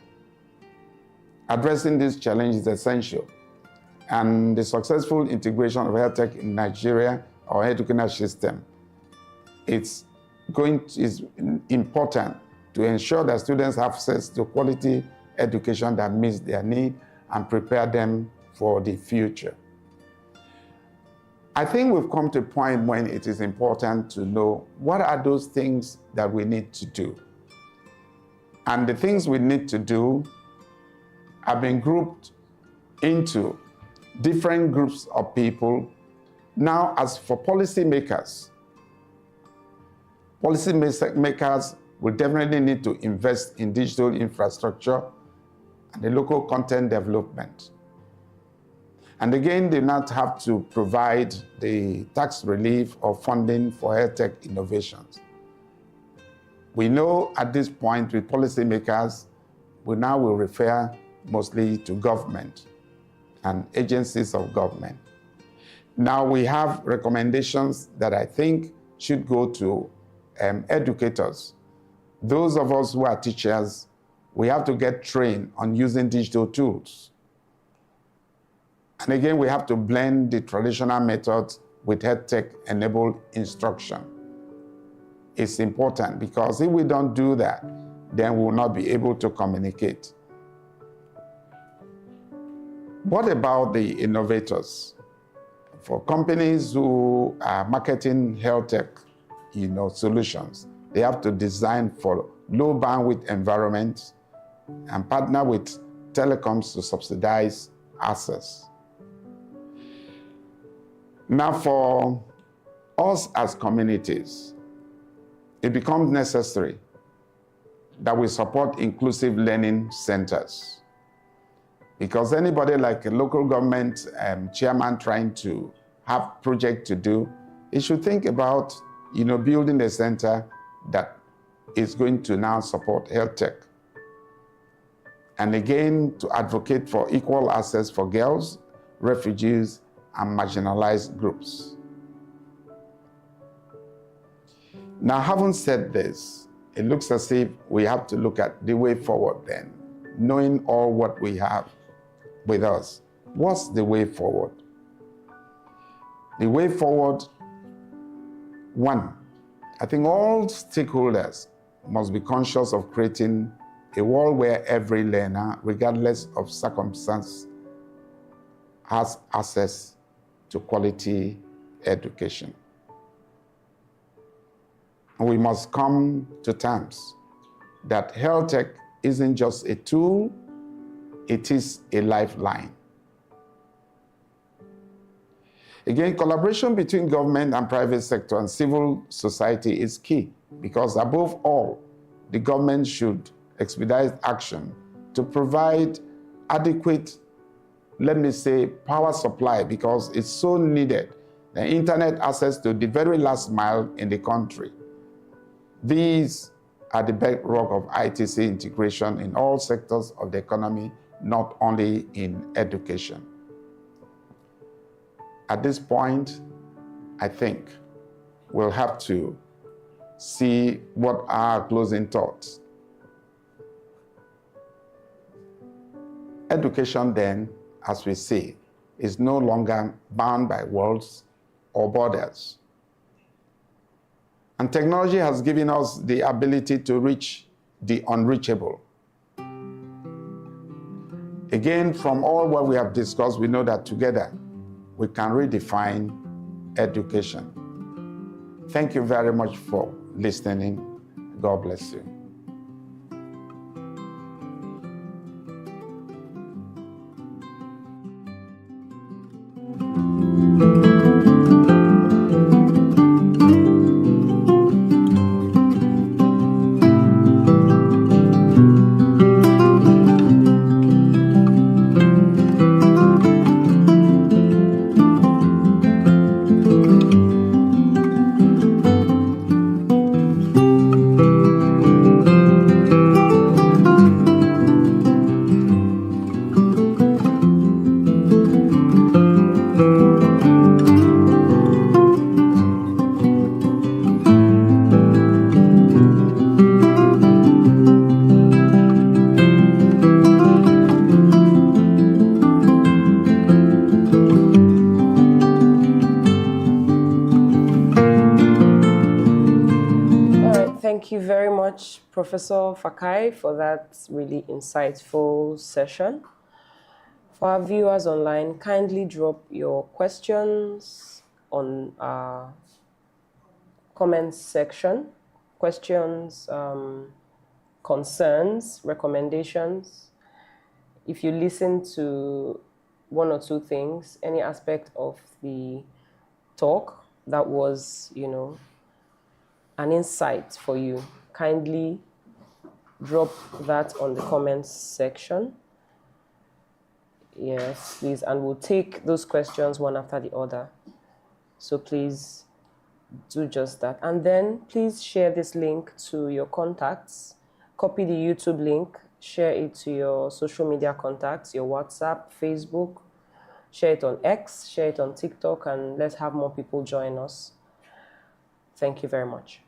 Addressing this challenge is essential, and the successful integration of health tech in Nigeria, our educational system, is important to ensure that students have access to quality education that meets their need and prepare them for the future. I think we've come to a point when it is important to know what are those things that we need to do. And the things we need to do have been grouped into different groups of people. Now, as for policymakers will definitely need to invest in digital infrastructure and the local content development. And again, they not have to provide the tax relief or funding for health tech innovations. We know at this point with policymakers, we now will refer mostly to government and agencies of government. Now we have recommendations that I think should go to educators. Those of us who are teachers, we have to get trained on using digital tools. And again, we have to blend the traditional methods with EdTech-enabled instruction. It's important because if we don't do that, then we will not be able to communicate. What about the innovators? For companies who are marketing health tech, solutions, they have to design for low bandwidth environments and partner with telecoms to subsidize access. Now, for us as communities, it becomes necessary that we support inclusive learning centers. Because anybody like a local government chairman trying to have project to do, he should think about building a center that is going to now support health tech. And again, to advocate for equal access for girls, refugees, and marginalized groups. Now, having said this, it looks as if we have to look at the way forward then, knowing all what we have with us. What's the way forward? The way forward, one, I think all stakeholders must be conscious of creating a world where every learner, regardless of circumstance, has access to quality education. And we must come to terms that health tech isn't just a tool, it is a lifeline. Again, collaboration between government and private sector and civil society is key because above all, the government should expedite action to provide adequate, let me say, power supply because it's so needed, the internet access to the very last mile in the country. These are the bedrock of ITC integration in all sectors of the economy, not only in education. At this point, I think we'll have to see what are our closing thoughts. Education then, as we see, is no longer bound by walls or borders. And technology has given us the ability to reach the unreachable. Again, from all what we have discussed, we know that together we can redefine education. Thank you very much for listening. God bless you. Thank you very much, Professor Fakai, for that really insightful session. For our viewers online, kindly drop your questions on our comments section. Questions, concerns, recommendations. If you listen to one or two things, any aspect of the talk that was, an insight for you, kindly drop that on the comments section. Yes, please, and we'll take those questions one after the other. So please do just that. And then please share this link to your contacts. Copy the YouTube link, share it to your social media contacts, your WhatsApp, Facebook, share it on X, share it on TikTok, and let's have more people join us. Thank you very much.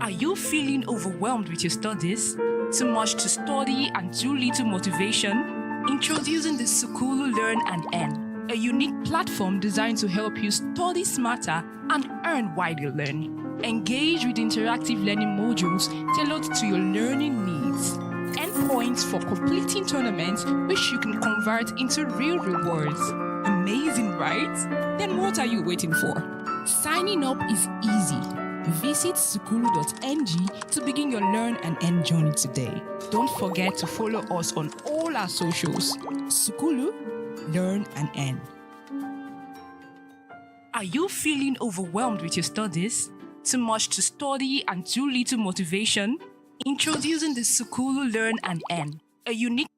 Are you feeling overwhelmed with your studies? Too much to study and too little motivation? Introducing the Sukulu Learn and Earn, a unique platform designed to help you study smarter and earn while you learn. Engage with interactive learning modules tailored to your learning needs. Earn points for completing tournaments, which you can convert into real rewards. Amazing, right? Then what are you waiting for? Signing up is easy. Visit sukulu.ng to begin your learn and earn journey today. Don't forget to follow us on all our socials. Sukulu, Learn and Earn. Are you feeling overwhelmed with your studies? Too much to study and too little motivation? Introducing the Sukulu Learn and Earn, a unique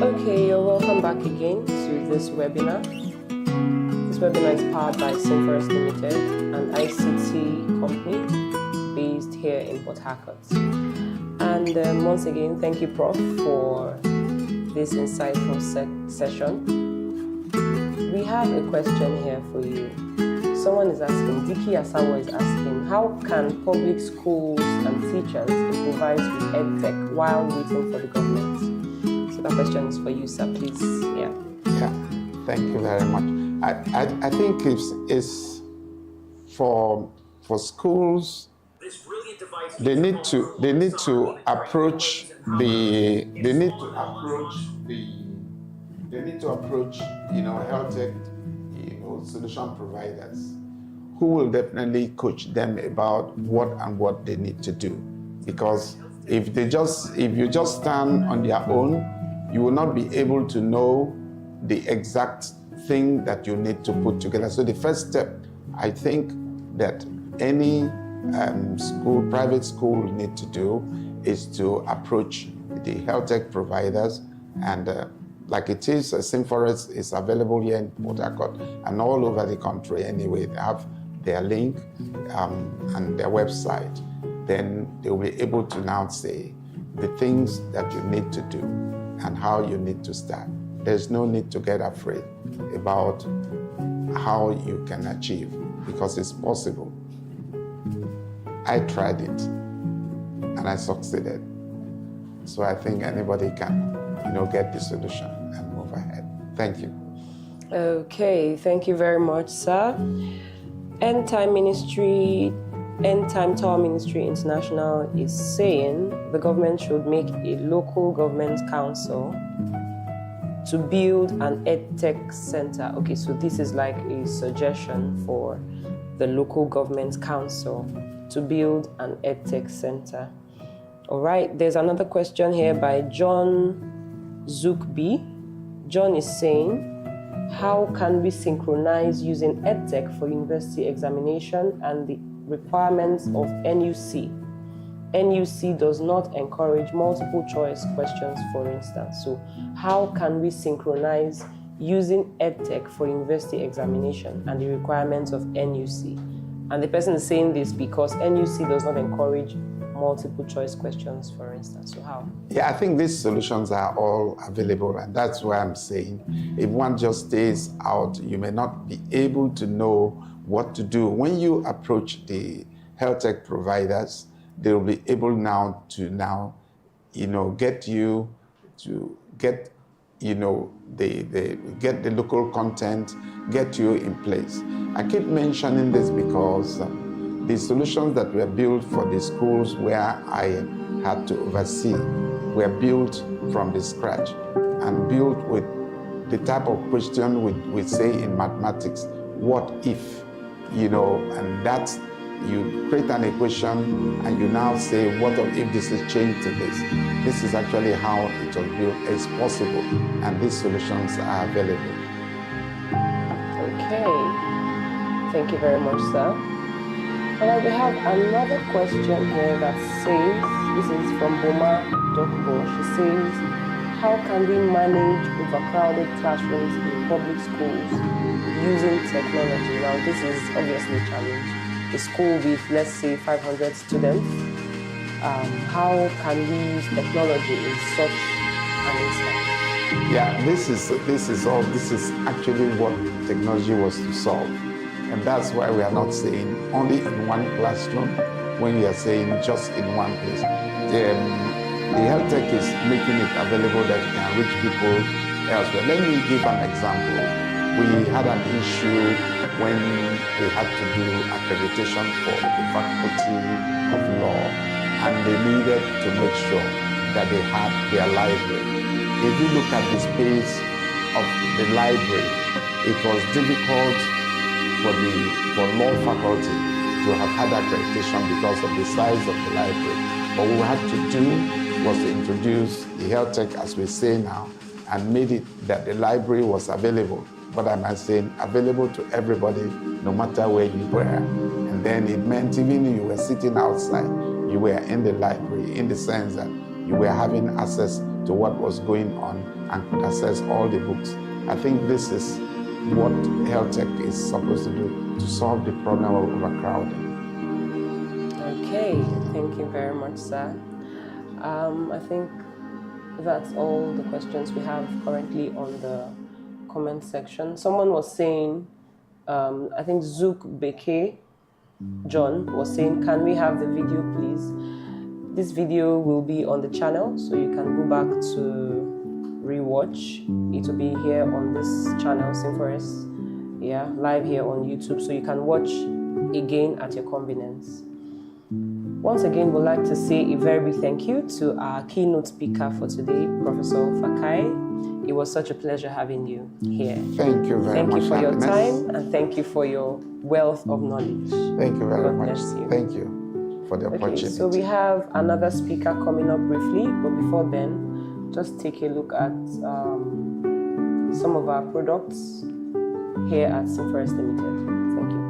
Okay, you're welcome back again to this webinar. This webinar is powered by Simforest Limited, an ICT company based here in Port Harcourt. And once again, thank you, Prof, for this insightful session. We have a question here for you. Someone is asking, Diki Asawa is asking, how can public schools and teachers improvise with EdTech while waiting for the government? So that question is for you, sir, please. Yeah, thank you very much. I think it's for schools, they need to approach health tech, solution providers who will definitely coach them about what they need to do. Because if you just stand on their own, you will not be able to know the exact thing that you need to put together. So the first step, I think, that any private school will need to do is to approach the health tech providers, and like it is, Simforest is available here in Port Harcourt and all over the country anyway. They have their link and their website. Then they will be able to now say the things that you need to do and how you need to start. There's no need to get afraid about how you can achieve, because it's possible. I tried it and I succeeded. So I think anybody can, get the solution and move ahead. Thank you. Okay, thank you very much, sir. End Time Tower Ministry International is saying the government should make a local government council to build an EdTech center. Okay, so this is like a suggestion for the local government council to build an EdTech center. All right, there's another question here by John Zookby. John is saying, how can we synchronize using EdTech for university examination and the requirements of NUC? NUC does not encourage multiple choice questions, for instance. So how can we synchronize using EdTech for university examination and the requirements of NUC? And the person is saying this because NUC does not encourage multiple choice questions, for instance. So how? Yeah, I think these solutions are all available, and that's why I'm saying if one just stays out, you may not be able to know what to do. When you approach the health tech providers, they will be able now to get you to get get the local content, get you in place. I keep mentioning this because the solutions that were built for the schools where I had to oversee were built from the scratch and built with the type of question we say in mathematics, what if, and that's, you create an equation and you now say, what if this is changed to this? This is actually how it was built. It's possible, and these solutions are available. Okay, thank you very much, sir. All right, we have another question here that says, this is from Boma Dokbo. She says, how can we manage overcrowded classrooms in public schools using technology? Now, this is obviously a challenge. A school with, let's say, 500 students, how can we use technology in such an instance? Yeah, this is actually what technology was to solve. And that's why we are not saying only in one classroom when we are saying just in one place. The health tech is making it available that you can reach people elsewhere. Let me give an example. We had an issue when we had to do accreditation for the Faculty of Law, and they needed to make sure that they had their library. If you look at the space of the library, it was difficult for law faculty to have had accreditation because of the size of the library. What we had to do was to introduce the health tech, as we say now, and made it that the library was available. What am I saying? Available to everybody, no matter where you were. And then it meant even if you were sitting outside, you were in the library, in the sense that you were having access to what was going on and could access all the books. I think this is what health tech is supposed to do to solve the problem of overcrowding. Okay, thank you very much, sir. I think that's all the questions we have currently on the comment section. Someone was saying, I think Zook Beke John was saying, can we have the video, please? This video will be on the channel, so you can go back to rewatch. It will be here on this channel, Simforest, yeah, live here on YouTube, so you can watch again at your convenience. Once again, we'd like to say a very big thank you to our keynote speaker for today, Professor Fakai. It was such a pleasure having you here. Thank you very much. Thank you for your time, and thank you for your wealth of knowledge. Thank you very God much. bless you. Thank you for the opportunity. So we have another speaker coming up briefly, but before then, just take a look at some of our products here at Simforest Limited. Thank you.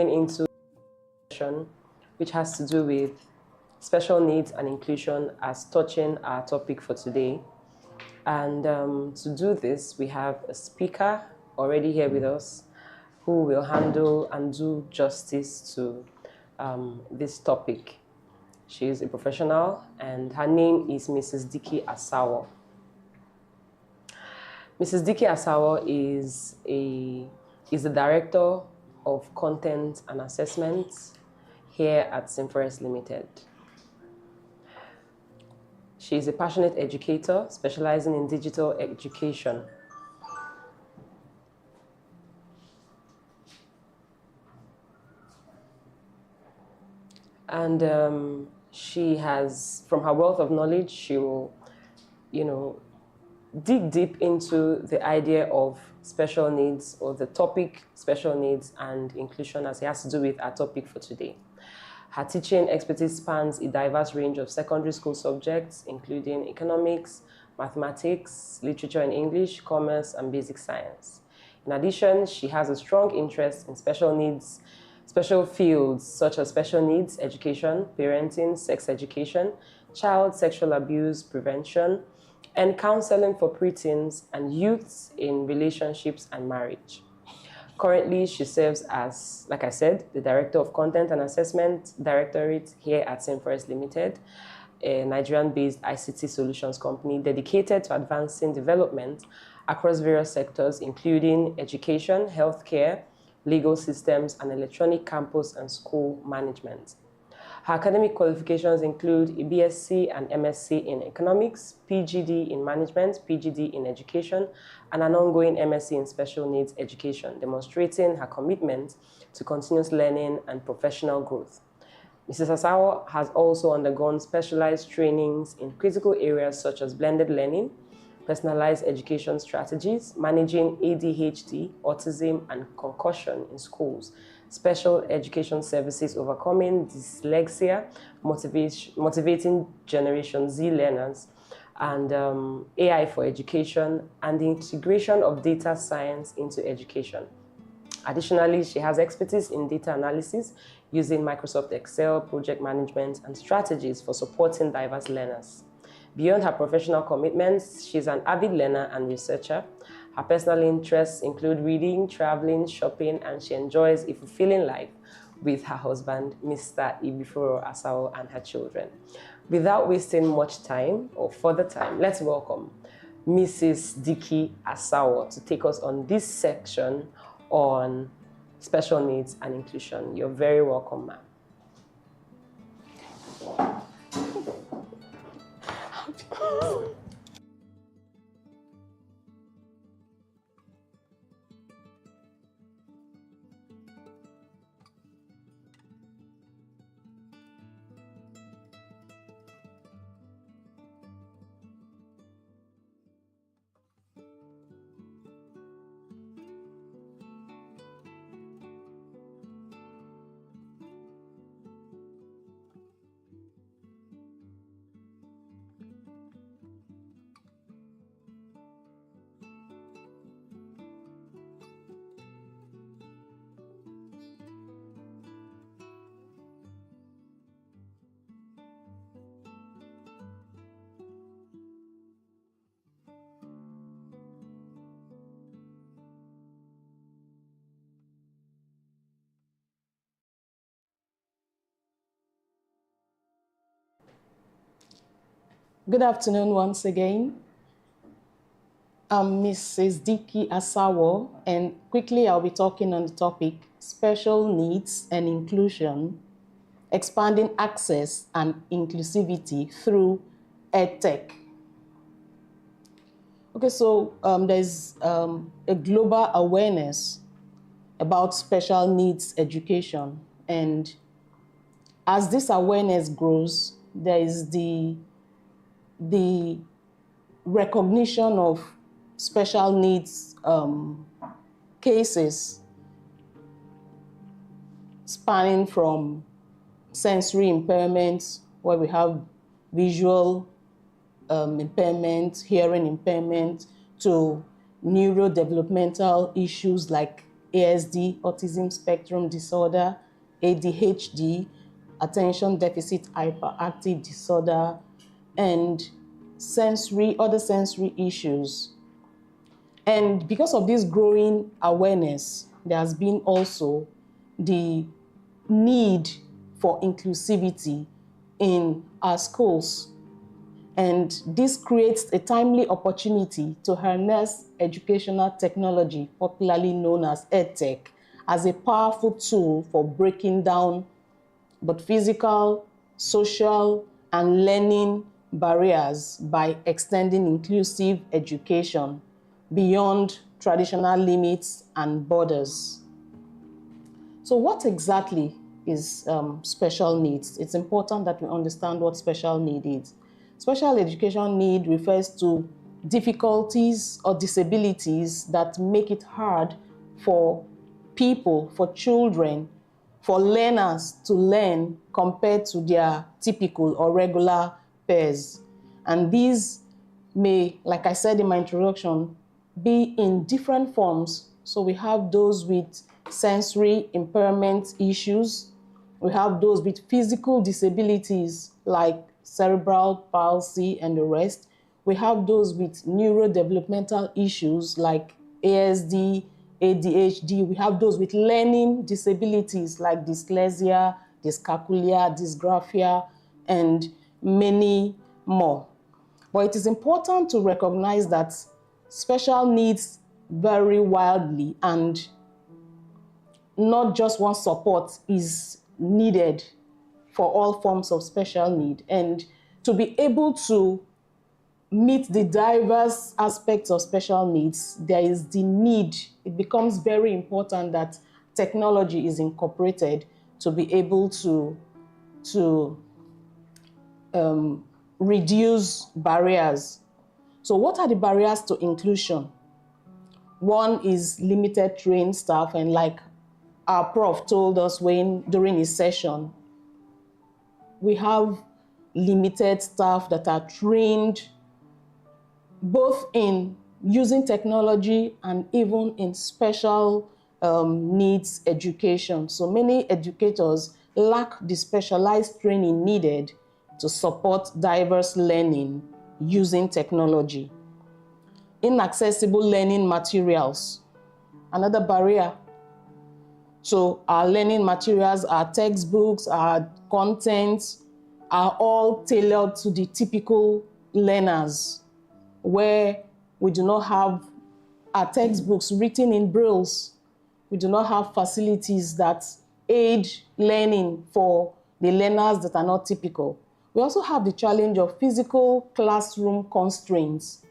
into which has to do with special needs and inclusion as touching our topic for today. And to do this, we have a speaker already here with us who will handle and do justice to this topic. She is a professional, and her name is Mrs. Diki Asawo. Mrs. Diki Asawo is the Director of Content and Assessment here at Simforest Limited. She is a passionate educator specializing in digital education. And she has, from her wealth of knowledge, she will, dig deep into the idea of special needs, or the topic special needs and inclusion, as it has to do with our topic for today. Her teaching expertise spans a diverse range of secondary school subjects, including economics, mathematics, literature and English, commerce, and basic science. In addition, she has a strong interest in special needs, special fields such as special needs education, parenting, sex education, child sexual abuse prevention, and counseling for preteens and youths in relationships and marriage. Currently, she serves as, like I said, the Director of Content and Assessment Directorate here at Simforest Limited, a Nigerian-based ICT solutions company dedicated to advancing development across various sectors, including education, healthcare, legal systems, and electronic campus and school management. Her academic qualifications include a BSc and MSc in economics, PGD in management, PGD in education, and an ongoing MSc in special needs education, demonstrating her commitment to continuous learning and professional growth. Mrs. Asawo has also undergone specialized trainings in critical areas such as blended learning, personalized education strategies, managing ADHD, autism, and concussion in schools, special education services, overcoming dyslexia, motivating Generation Z learners, and AI for education, and the integration of data science into education. Additionally, she has expertise in data analysis using Microsoft Excel, project management, and strategies for supporting diverse learners. Beyond her professional commitments, she's an avid learner and researcher. Her personal interests include reading, traveling, shopping, and she enjoys a fulfilling life with her husband, Mr. Ibifuro Asawo, and her children. Without wasting much time or further time, let's welcome Mrs. Diki Asawo to take us on this section on special needs and inclusion. You're very welcome, ma'am. Good afternoon once again. I'm Mrs. Diki Asawo, and quickly I'll be talking on the topic special needs and inclusion, expanding access and inclusivity through EdTech. Okay, so there's a global awareness about special needs education, and as this awareness grows, there is the recognition of special needs cases spanning from sensory impairments, where we have visual impairment, hearing impairment, to neurodevelopmental issues like ASD, autism spectrum disorder, ADHD, attention deficit hyperactive disorder, and other sensory issues. And because of this growing awareness, there has been also the need for inclusivity in our schools. And this creates a timely opportunity to harness educational technology, popularly known as EdTech, as a powerful tool for breaking down both physical, social, and learning barriers by extending inclusive education beyond traditional limits and borders. So what exactly is special needs? It's important that we understand what special need is. Special education need refers to difficulties or disabilities that make it hard for people, for children, for learners to learn compared to their typical or regular peers. And these may, like I said in my introduction, be in different forms. So we have those with sensory impairment issues. We have those with physical disabilities like cerebral palsy and the rest. We have those with neurodevelopmental issues like ASD, ADHD. We have those with learning disabilities like dyslexia, dyscalculia, dysgraphia, and many more. But it is important to recognize that special needs vary wildly, and not just one support is needed for all forms of special need. And to be able to meet the diverse aspects of special needs, there is the need. It becomes very important that technology is incorporated to be able to reduce barriers. So what are the barriers to inclusion? One is limited trained staff, and like our prof told us during his session, we have limited staff that are trained both in using technology and even in special needs education. So many educators lack the specialized training needed to support diverse learning using technology. Inaccessible learning materials, another barrier. So our learning materials, our textbooks, our content are all tailored to the typical learners, where we do not have our textbooks written in brailles. We do not have facilities that aid learning for the learners that are not typical. We also have the challenge of physical classroom constraints.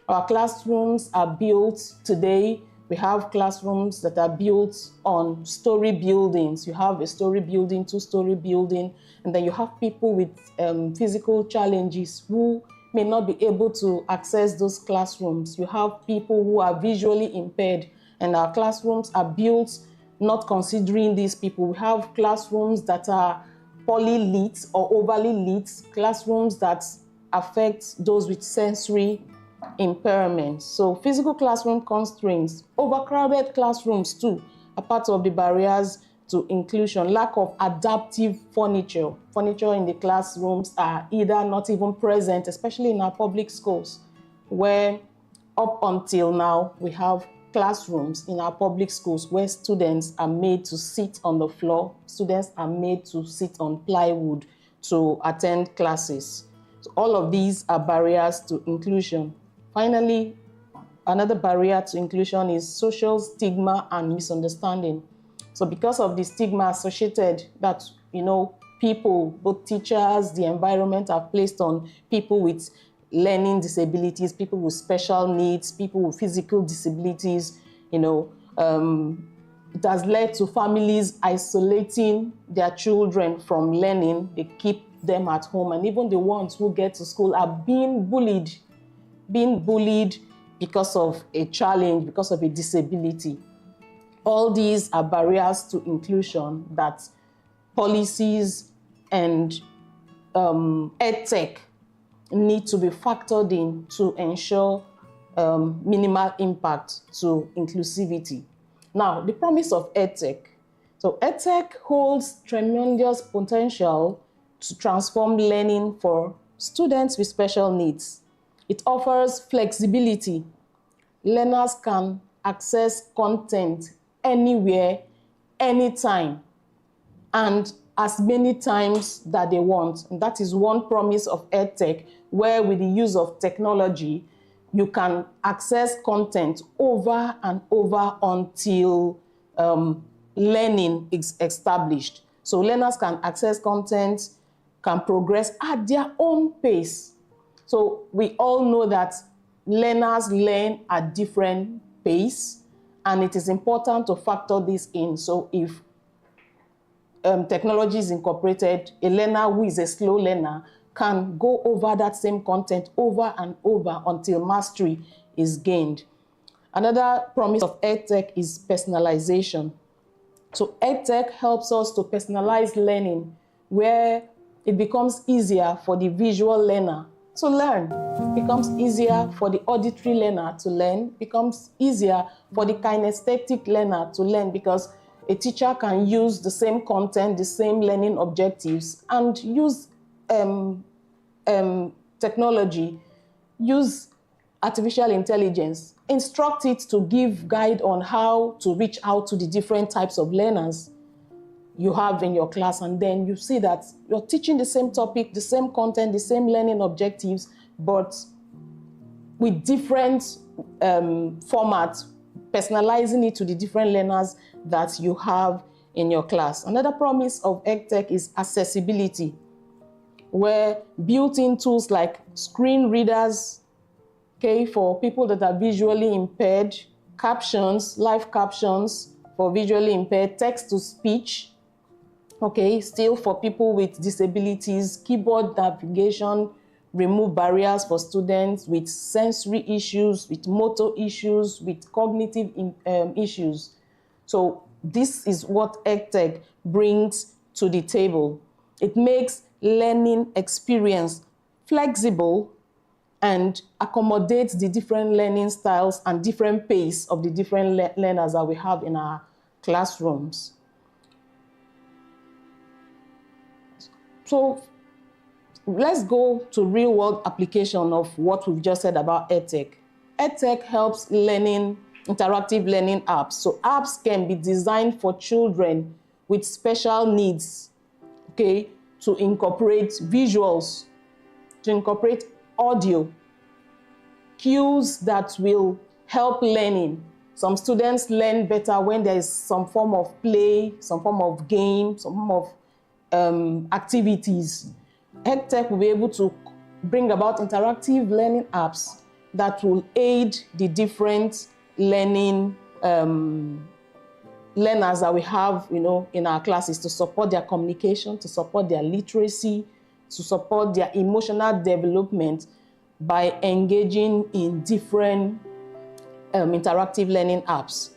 Our classrooms are built today. We have classrooms that are built on story buildings. You have a story building, two-story building, and then you have people with physical challenges who may not be able to access those classrooms. You have people who are visually impaired, and our classrooms are built not considering these people. We have classrooms that are poorly lit or overly lit, classrooms that affect those with sensory impairment. So physical classroom constraints, overcrowded classrooms too, are part of the barriers to inclusion. Lack of adaptive furniture. Furniture in the classrooms are either not even present, especially in our public schools, where up until now we have classrooms in our public schools where students are made to sit on the floor, students are made to sit on plywood to attend classes. So all of these are barriers to inclusion. Finally, another barrier to inclusion is social stigma and misunderstanding. So because of the stigma associated that, people, both teachers, the environment have placed on people with learning disabilities, people with special needs, people with physical disabilities, it has led to families isolating their children from learning. They keep them at home, and even the ones who get to school are being bullied because of a challenge, because of a disability. All these are barriers to inclusion that policies and EdTech need to be factored in to ensure minimal impact to inclusivity. Now, the promise of EdTech. So EdTech holds tremendous potential to transform learning for students with special needs. It offers flexibility. Learners can access content anywhere, anytime, and as many times that they want. And that is one promise of EdTech, where with the use of technology, you can access content over and over until learning is established. So learners can access content, can progress at their own pace. So we all know that learners learn at different pace, and it is important to factor this in. So if technology is incorporated, a learner who is a slow learner can go over that same content over and over until mastery is gained. Another promise of EdTech is personalization. So EdTech helps us to personalize learning, where it becomes easier for the visual learner to learn. It becomes easier for the auditory learner to learn. It becomes easier for the kinesthetic learner to learn, because a teacher can use the same content, the same learning objectives, and use technology, use artificial intelligence, instruct it to give guide on how to reach out to the different types of learners you have in your class. And then you see that you're teaching the same topic, the same content, the same learning objectives, but with different formats, personalizing it to the different learners that you have in your class. Another promise of EdTech is accessibility, where built-in tools like screen readers, okay, for people that are visually impaired, captions, live captions for visually impaired, text-to-speech, okay, still for people with disabilities, keyboard navigation, remove barriers for students with sensory issues, with motor issues, with cognitive issues. So this is what EdTech brings to the table. It makes learning experience flexible and accommodates the different learning styles and different pace of the different learners that we have in our classrooms. So let's go to real-world application of what we've just said about EdTech. EdTech helps learning, interactive learning apps. So apps can be designed for children with special needs, okay, to incorporate visuals, to incorporate audio, cues that will help learning. Some students learn better when there is some form of play, some form of game, some form of activities. EdTech will be able to bring about interactive learning apps that will aid the different learning learners that we have, in our classes, to support their communication, to support their literacy, to support their emotional development by engaging in different interactive learning apps.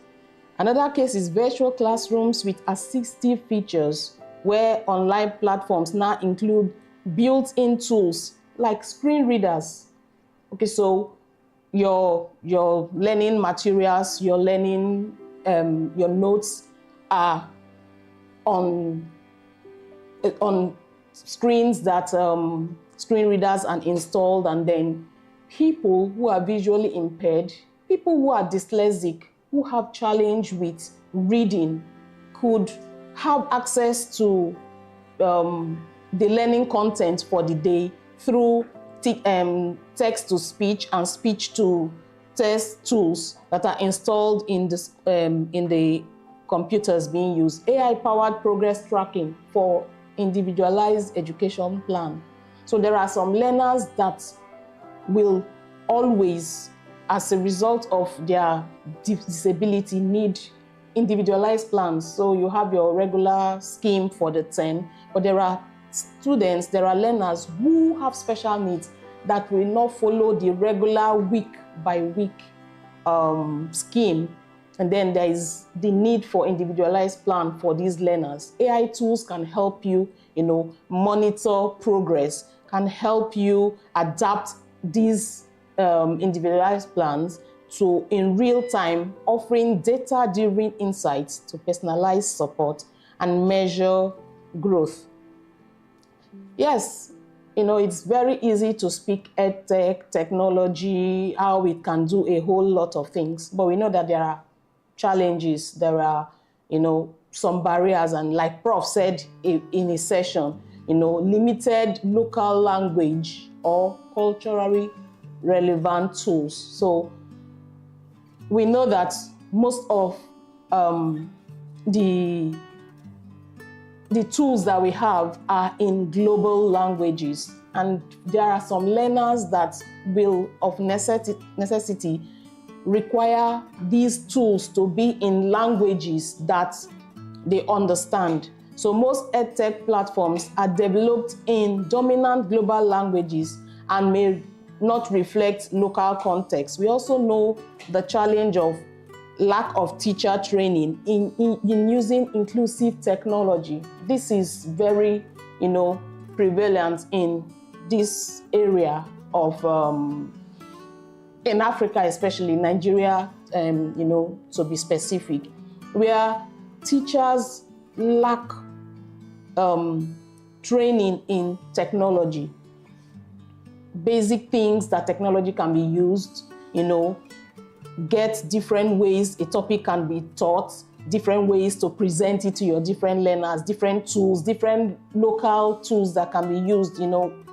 Another case is virtual classrooms with assistive features, where online platforms now include built-in tools like screen readers. Okay, so your learning materials, your learning, your notes are on screens that screen readers are installed, and then people who are visually impaired, people who are dyslexic, who have challenge with reading, could have access to the learning content for the day through text-to-speech and speech-to-text tools that are installed in the computers being used. AI-powered progress tracking for individualized education plan. So there are some learners that will always, as a result of their disability, need individualized plans. So you have your regular scheme for the term, but there are students, there are learners who have special needs that will not follow the regular week-by-week scheme. And then there is the need for individualized plan for these learners. AI tools can help you, monitor progress, can help you adapt these individualized plans to, in real time, offering data-driven insights to personalize support and measure growth. Yes, it's very easy to speak EdTech, technology, how it can do a whole lot of things, but we know that there are challenges, there are, some barriers, and like Prof said in his session, limited local language or culturally relevant tools. So we know that most of the tools that we have are in global languages, and there are some learners that will, of necessity, require these tools to be in languages that they understand. So most EdTech platforms are developed in dominant global languages and may not reflect local context. We also know the challenge of lack of teacher training in using inclusive technology. This is very, prevalent in this area of, in Africa, especially Nigeria, to be specific, where teachers lack training in technology. Basic things that technology can be used, get different ways a topic can be taught, different ways to present it to your different learners, different tools, different local tools that can be used,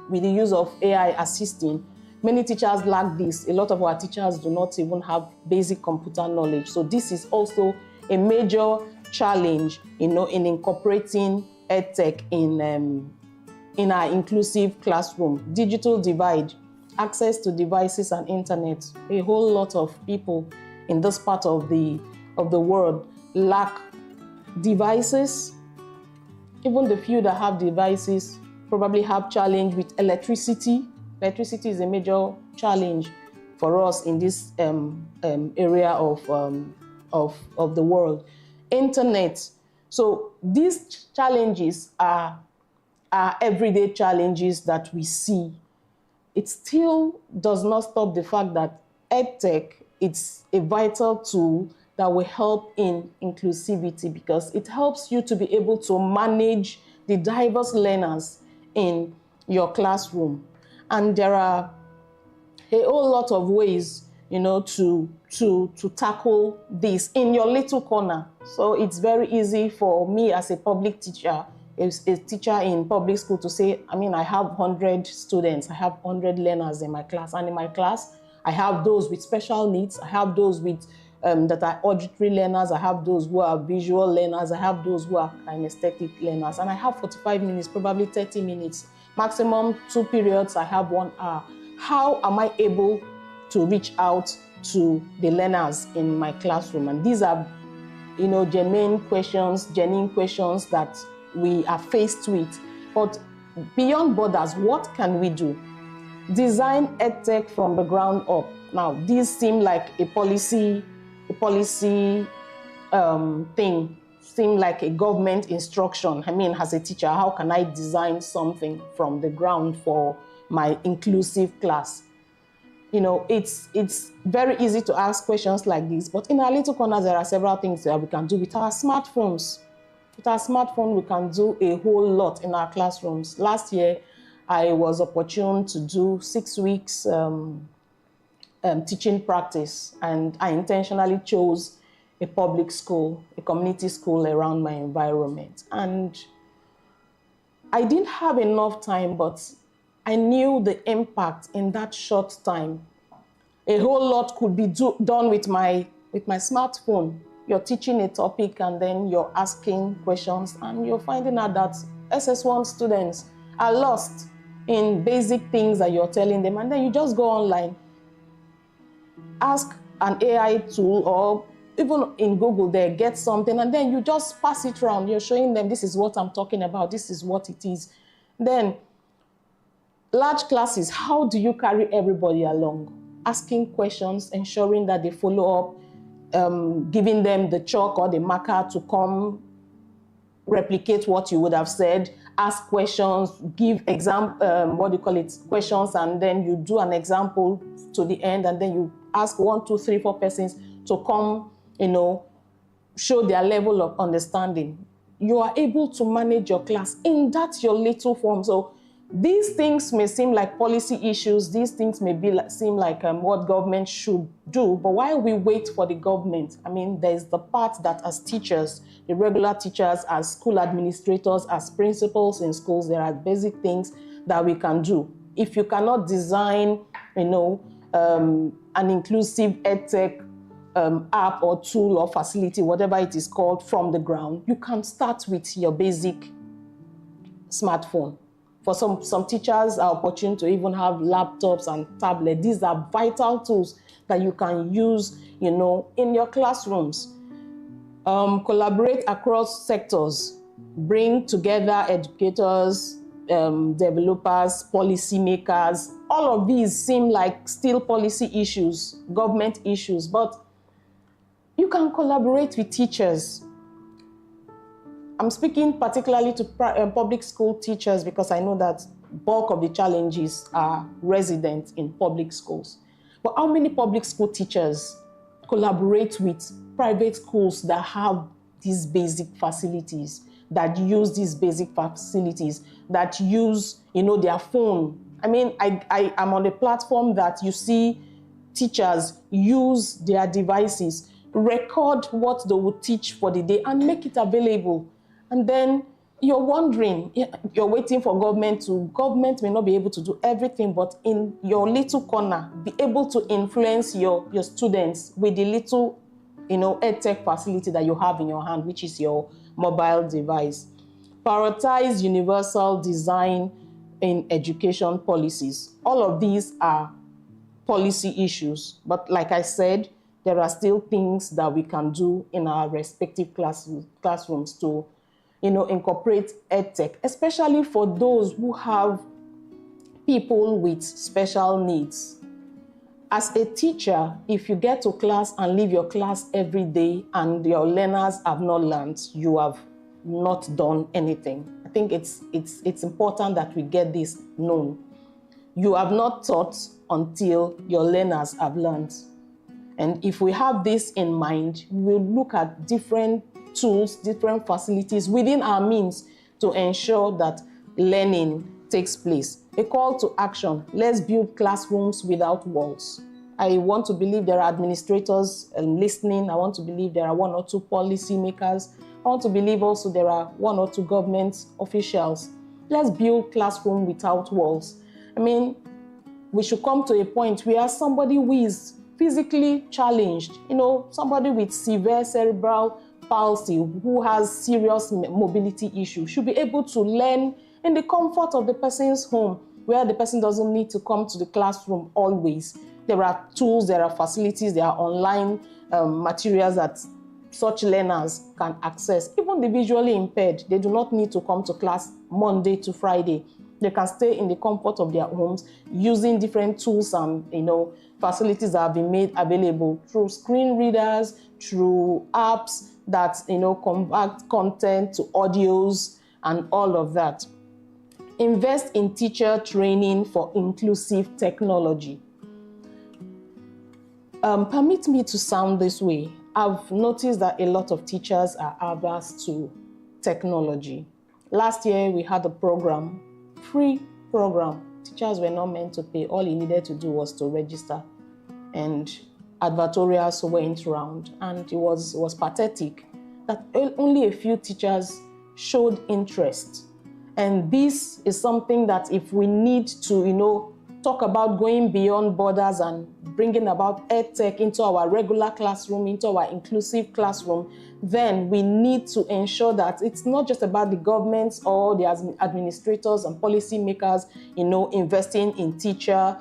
with the use of AI assisting. Many teachers lack this. A lot of our teachers do not even have basic computer knowledge. So this is also a major challenge, in incorporating EdTech in our inclusive classroom. Digital divide, access to devices and internet. A whole lot of people in this part of the world lack devices. Even the few that have devices probably have challenge with electricity. Electricity is a major challenge for us in this area of the world. Internet. So these challenges are everyday challenges that we see. It still does not stop the fact that EdTech, it's a vital tool that will help in inclusivity, because it helps you to be able to manage the diverse learners in your classroom. And there are a whole lot of ways, to tackle this in your little corner. So it's very easy for me as a public teacher, a teacher in public school, to say, I have 100 students, I have 100 learners in my class. And in my class, I have those with special needs, I have those with that are auditory learners, I have those who are visual learners, I have those who are kinesthetic learners, and I have 45 minutes, probably 30 minutes, maximum 2 periods, I have 1 hour. How am I able to reach out to the learners in my classroom? And these are, genuine questions that we are faced with. But beyond borders, what can we do? Design EdTech from the ground up. Now, these seem like a policy thing, seem like a government instruction. As a teacher, how can I design something from the ground for my inclusive class? It's very easy to ask questions like this, but in our little corners, there are several things that we can do with our smartphones. With our smartphone, we can do a whole lot in our classrooms. Last year, I was opportune to do 6 weeks teaching practice, and I intentionally chose a public school, a community school around my environment. And I didn't have enough time, but I knew the impact in that short time. A whole lot could be done with my smartphone. You're teaching a topic and then you're asking questions, and you're finding out that SS1 students are lost in basic things that you're telling them, and then you just go online, ask an AI tool, or even in Google there, get something, and then you just pass it around. You're showing them, this is what I'm talking about, this is what it is. Then large classes, how do you carry everybody along? Asking questions, ensuring that they follow up, giving them the chalk or the marker to come replicate what you would have said, ask questions, give questions, and then you do an example to the end, and then you ask 1, 2, 3, 4 persons to come, show their level of understanding. You are able to manage your class in that your little form. So these things may seem like policy issues. These things may seem like what government should do. But while we wait for the government, there's the part that as teachers, the regular teachers, as school administrators, as principals in schools, there are basic things that we can do. If you cannot design, an inclusive EdTech app or tool or facility, whatever it is called, from the ground, you can start with your basic smartphone. For some teachers are opportune to even have laptops and tablets. These are vital tools that you can use, in your classrooms. Collaborate across sectors. Bring together educators, developers, policymakers. All of these seem like still policy issues, government issues, but you can collaborate with teachers. I'm speaking particularly to public school teachers because I know that bulk of the challenges are resident in public schools. But how many public school teachers collaborate with private schools that have these basic facilities, that use these basic facilities, that use, their phone? I am on a platform that you see teachers use their devices, record what they will teach for the day and make it available. And then you're wondering, you're waiting for government may not be able to do everything, but in your little corner, be able to influence your students with the little, EdTech facility that you have in your hand, which is your mobile device. Prioritize universal design in education policies. All of these are policy issues, but like I said, there are still things that we can do in our respective classrooms to incorporate EdTech, especially for those who have people with special needs. As a teacher, if you get to class and leave your class every day and your learners have not learned, you have not done anything. I think it's important that we get this known. You have not taught until your learners have learned. And if we have this in mind, we'll look at different tools, different facilities within our means to ensure that learning takes place. A call to action. Let's build classrooms without walls. I want to believe there are administrators listening. I want to believe there are 1 or 2 policymakers. I want to believe also there are 1 or 2 government officials. Let's build classroom without walls. We should come to a point where somebody who is physically challenged, somebody with severe cerebral palsy, who has serious mobility issues, should be able to learn in the comfort of the person's home, where the person doesn't need to come to the classroom always. There are tools, there are facilities, there are online materials that such learners can access. Even the visually impaired, they do not need to come to class Monday to Friday. They can stay in the comfort of their homes using different tools and facilities that have been made available through screen readers, through apps that convert content to audios and all of that. Invest in teacher training for inclusive technology. Permit me to sound this way. I've noticed that a lot of teachers are averse to technology. Last year we had a program, free program. Teachers were not meant to pay. All you needed to do was to register, and advertorials went round, and it was pathetic that only a few teachers showed interest. And this is something that if we need to, talk about going beyond borders and bringing about EdTech into our regular classroom, into our inclusive classroom, then we need to ensure that it's not just about the governments or the administrators and policymakers, investing in teacher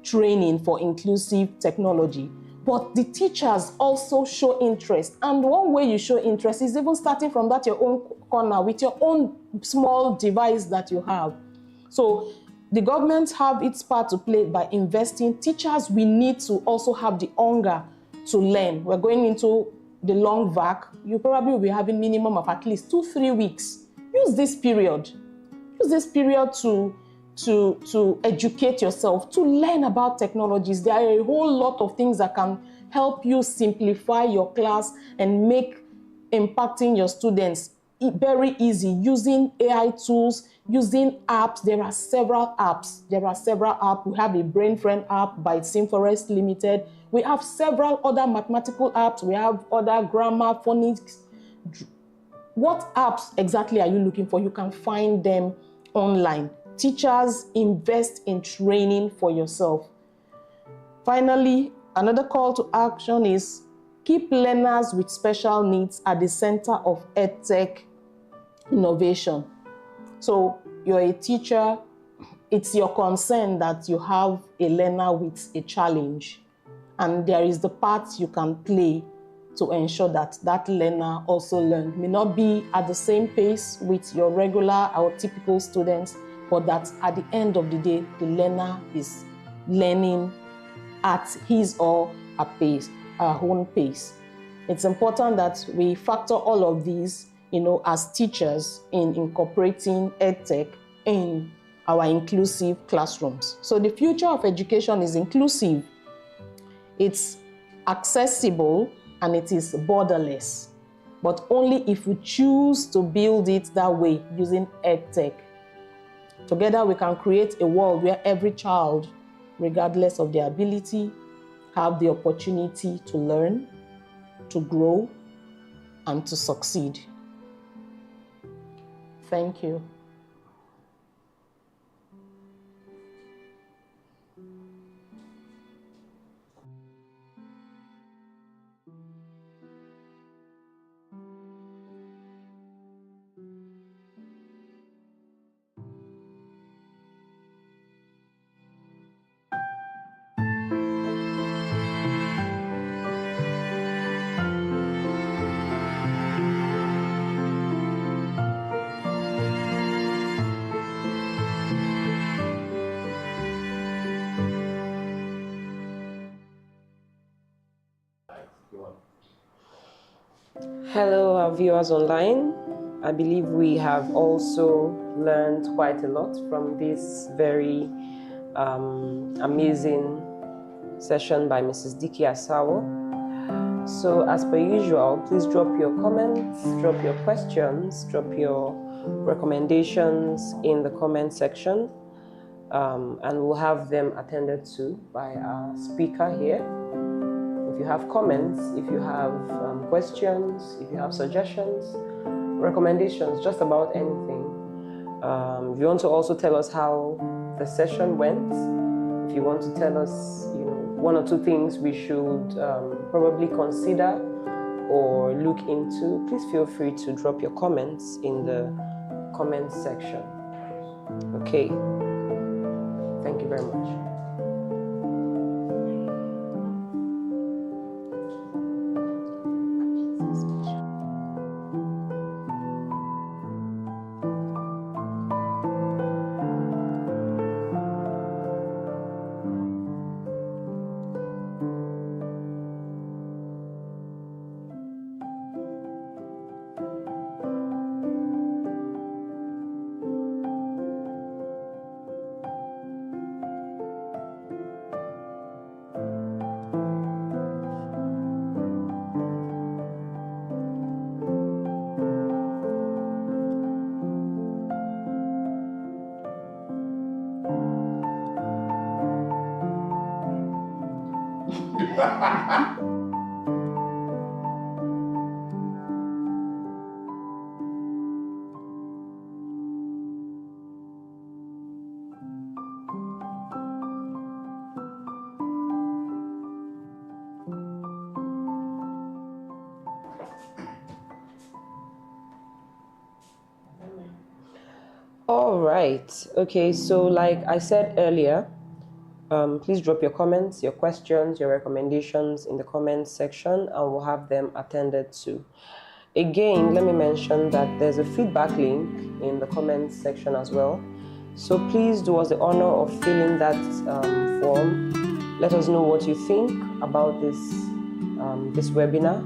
training for inclusive technology. But the teachers also show interest. And one way you show interest is even starting from that your own corner with your own small device that you have. So the government have its part to play by investing. Teachers, we need to also have the hunger to learn. We're going into the long vac. You probably will be having minimum of at least 2-3 weeks. Use this period. Use this period to to educate yourself, to learn about technologies. There are a whole lot of things that can help you simplify your class and make impacting your students very easy, using AI tools, using apps. There are several apps. We have a Brain Friend app by Simforest Limited. We have several other mathematical apps. We have other grammar, phonics. What apps exactly are you looking for? You can find them online. Teachers, invest in training for yourself. Finally, another call to action is keep learners with special needs at the center of EdTech innovation. So you're a teacher, it's your concern that you have a learner with a challenge, and there is the part you can play to ensure that that learner also learns. May not be at the same pace with your regular or typical students, but that at the end of the day, the learner is learning at his or her pace, her own pace. It's important that we factor all of these, as teachers in incorporating EdTech in our inclusive classrooms. So the future of education is inclusive, it's accessible, and it is borderless, but only if we choose to build it that way using EdTech. Together we can create a world where every child, regardless of their ability, have the opportunity to learn, to grow, and to succeed. Thank you. Hello, our viewers online. I believe we have also learned quite a lot from this very amazing session by Mrs. Diki Asawo. So as per usual, please drop your comments, drop your questions, drop your recommendations in the comment section, and we'll have them attended to by our speaker here. If you have comments, if you have questions, if you have suggestions, recommendations, just about anything. If you want to also tell us how the session went, if you want to tell us, one or two things we should probably consider or look into, please feel free to drop your comments in the comment section. Okay. Thank you very much. All right. Okay, so like I said earlier, please drop your comments, your questions, your recommendations in the comments section, and we'll have them attended to. Again, let me mention that there's a feedback link in the comments section as well. So please do us the honor of filling that form. Let us know what you think about this webinar.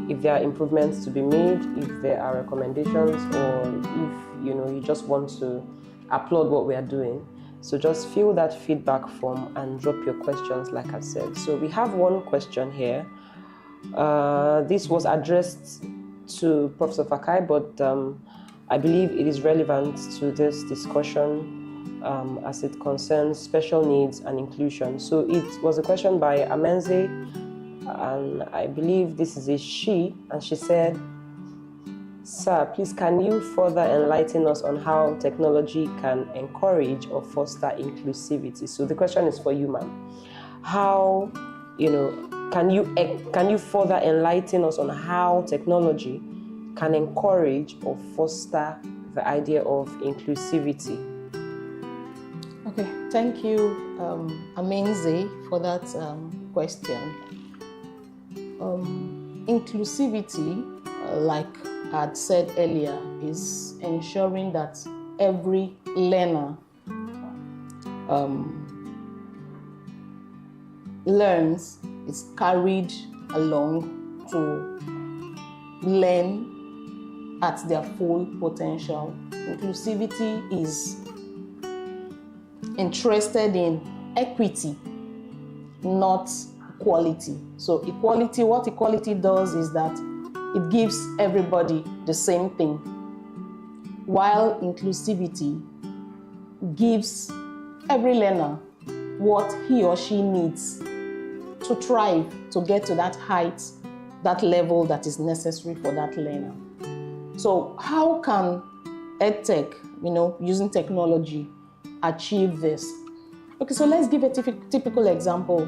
If there are improvements to be made, if there are recommendations, or if you just want to applaud what we are doing. So just fill that feedback form and drop your questions, like I said. So we have one question here. This was addressed to Professor Fakai, but I believe it is relevant to this discussion as it concerns special needs and inclusion. So it was a question by Amenze, and I believe this is a she, and she said, "Sir, please can you further enlighten us on how technology can encourage or foster inclusivity?" So the question is for you, ma'am. How, can you further enlighten us on how technology can encourage or foster the idea of inclusivity? Okay, thank you, Amenze, for that question. Inclusivity, like I had said earlier, is ensuring that every learner learns, is carried along to learn at their full potential. Inclusivity is interested in equity, not equality. So equality, what equality does is that it gives everybody the same thing, while inclusivity gives every learner what he or she needs to thrive, to get to that height, that level that is necessary for that learner. So how can EdTech, using technology, achieve this? Okay, so let's give a typical example.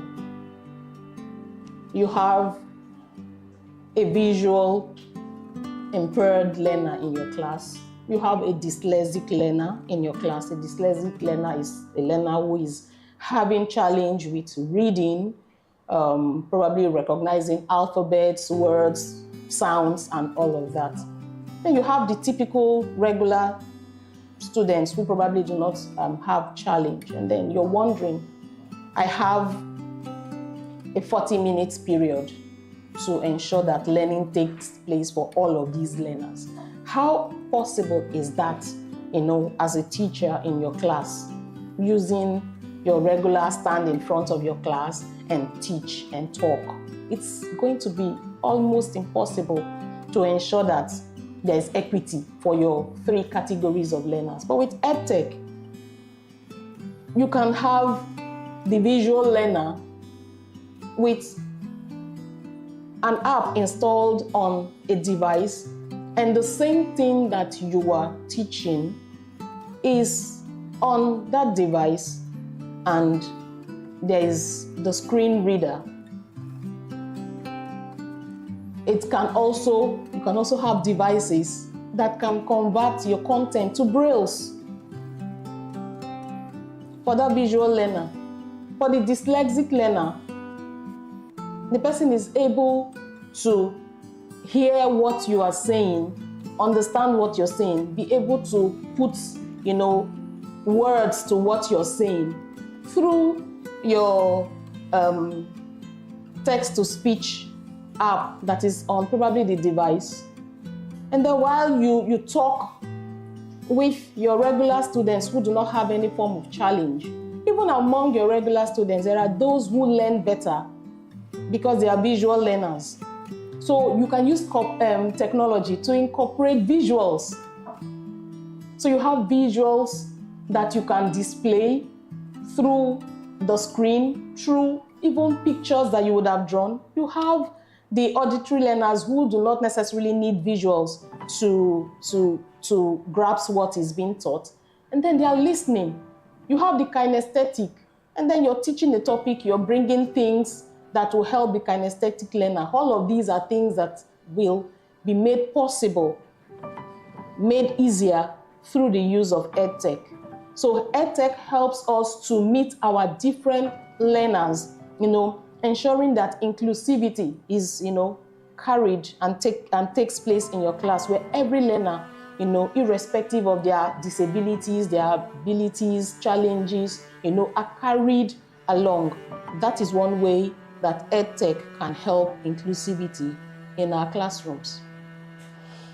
You have a visual impaired learner in your class. You have a dyslexic learner in your class. A dyslexic learner is a learner who is having challenge with reading, probably recognizing alphabets, words, sounds, and all of that. Then you have the typical regular students who probably do not have challenge. And then you're wondering, I have a 40-minute period to ensure that learning takes place for all of these learners. How possible is that, as a teacher in your class, using your regular stand in front of your class and teach and talk? It's going to be almost impossible to ensure that there is equity for your 3 categories of learners. But with EdTech, you can have the visual learner with an app installed on a device, and the same thing that you are teaching is on that device, and there is the screen reader. You can also have devices that can convert your content to brailles for that visual learner. For the dyslexic learner, the person is able to hear what you are saying, understand what you're saying, be able to put, words to what you're saying through your text-to-speech app that is on probably the device. And then while you talk with your regular students who do not have any form of challenge, even among your regular students, there are those who learn better because they are visual learners. So you can use technology to incorporate visuals. So you have visuals that you can display through the screen, through even pictures that you would have drawn. You have the auditory learners who do not necessarily need visuals to grasp what is being taught. And then they are listening. You have the kinesthetic, and then you're teaching a topic, you're bringing things that will help the kinesthetic learner. All of these are things that will be made possible, made easier through the use of EdTech. So EdTech helps us to meet our different learners, ensuring that inclusivity is, carried and takes place in your class, where every learner, irrespective of their disabilities, their abilities, challenges, are carried along. That is one way that EdTech can help inclusivity in our classrooms.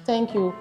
Thank you.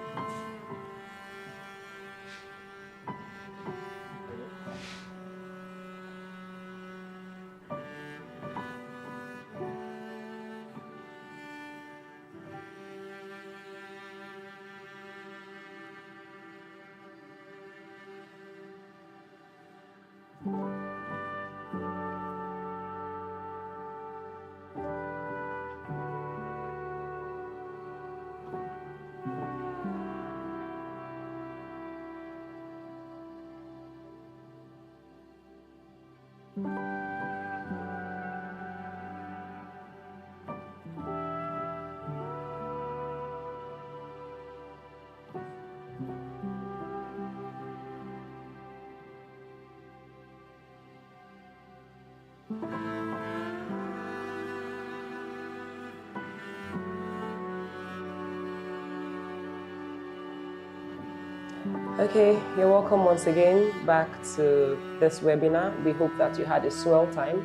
Okay, you're welcome once again back to this webinar. We hope that you had a swell time.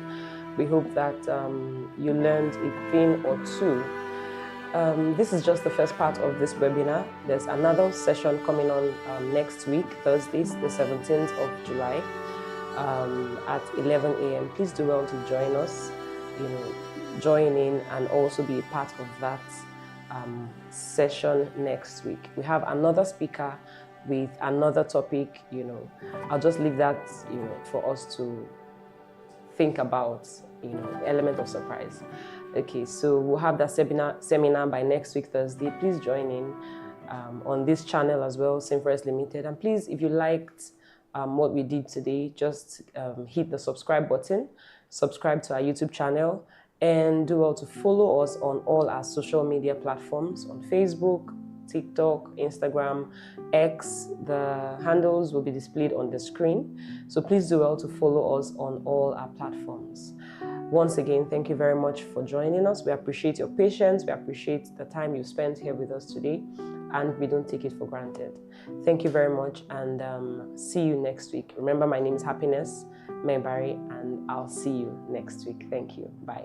We hope that you learned a thing or two. This is just the first part of this webinar. There's another session coming on next week, Thursdays, the 17th of July at 11 a.m. Please do well to join us, join in and also be a part of that session next week. We have another speaker with another topic, I'll just leave that, for us to think about, element of surprise. Okay, so we'll have that seminar by next week, Thursday. Please join in on this channel as well, Simforest Limited. And please, if you liked what we did today, just hit the subscribe button, subscribe to our YouTube channel, and do well to follow us on all our social media platforms on Facebook, TikTok, Instagram, X. The handles will be displayed on the screen. So please do well to follow us on all our platforms. Once again, thank you very much for joining us. We appreciate your patience. We appreciate the time you spent here with us today, and we don't take it for granted. Thank you very much, and see you next week. Remember, my name is Happiness Membari, and I'll see you next week. Thank you. Bye.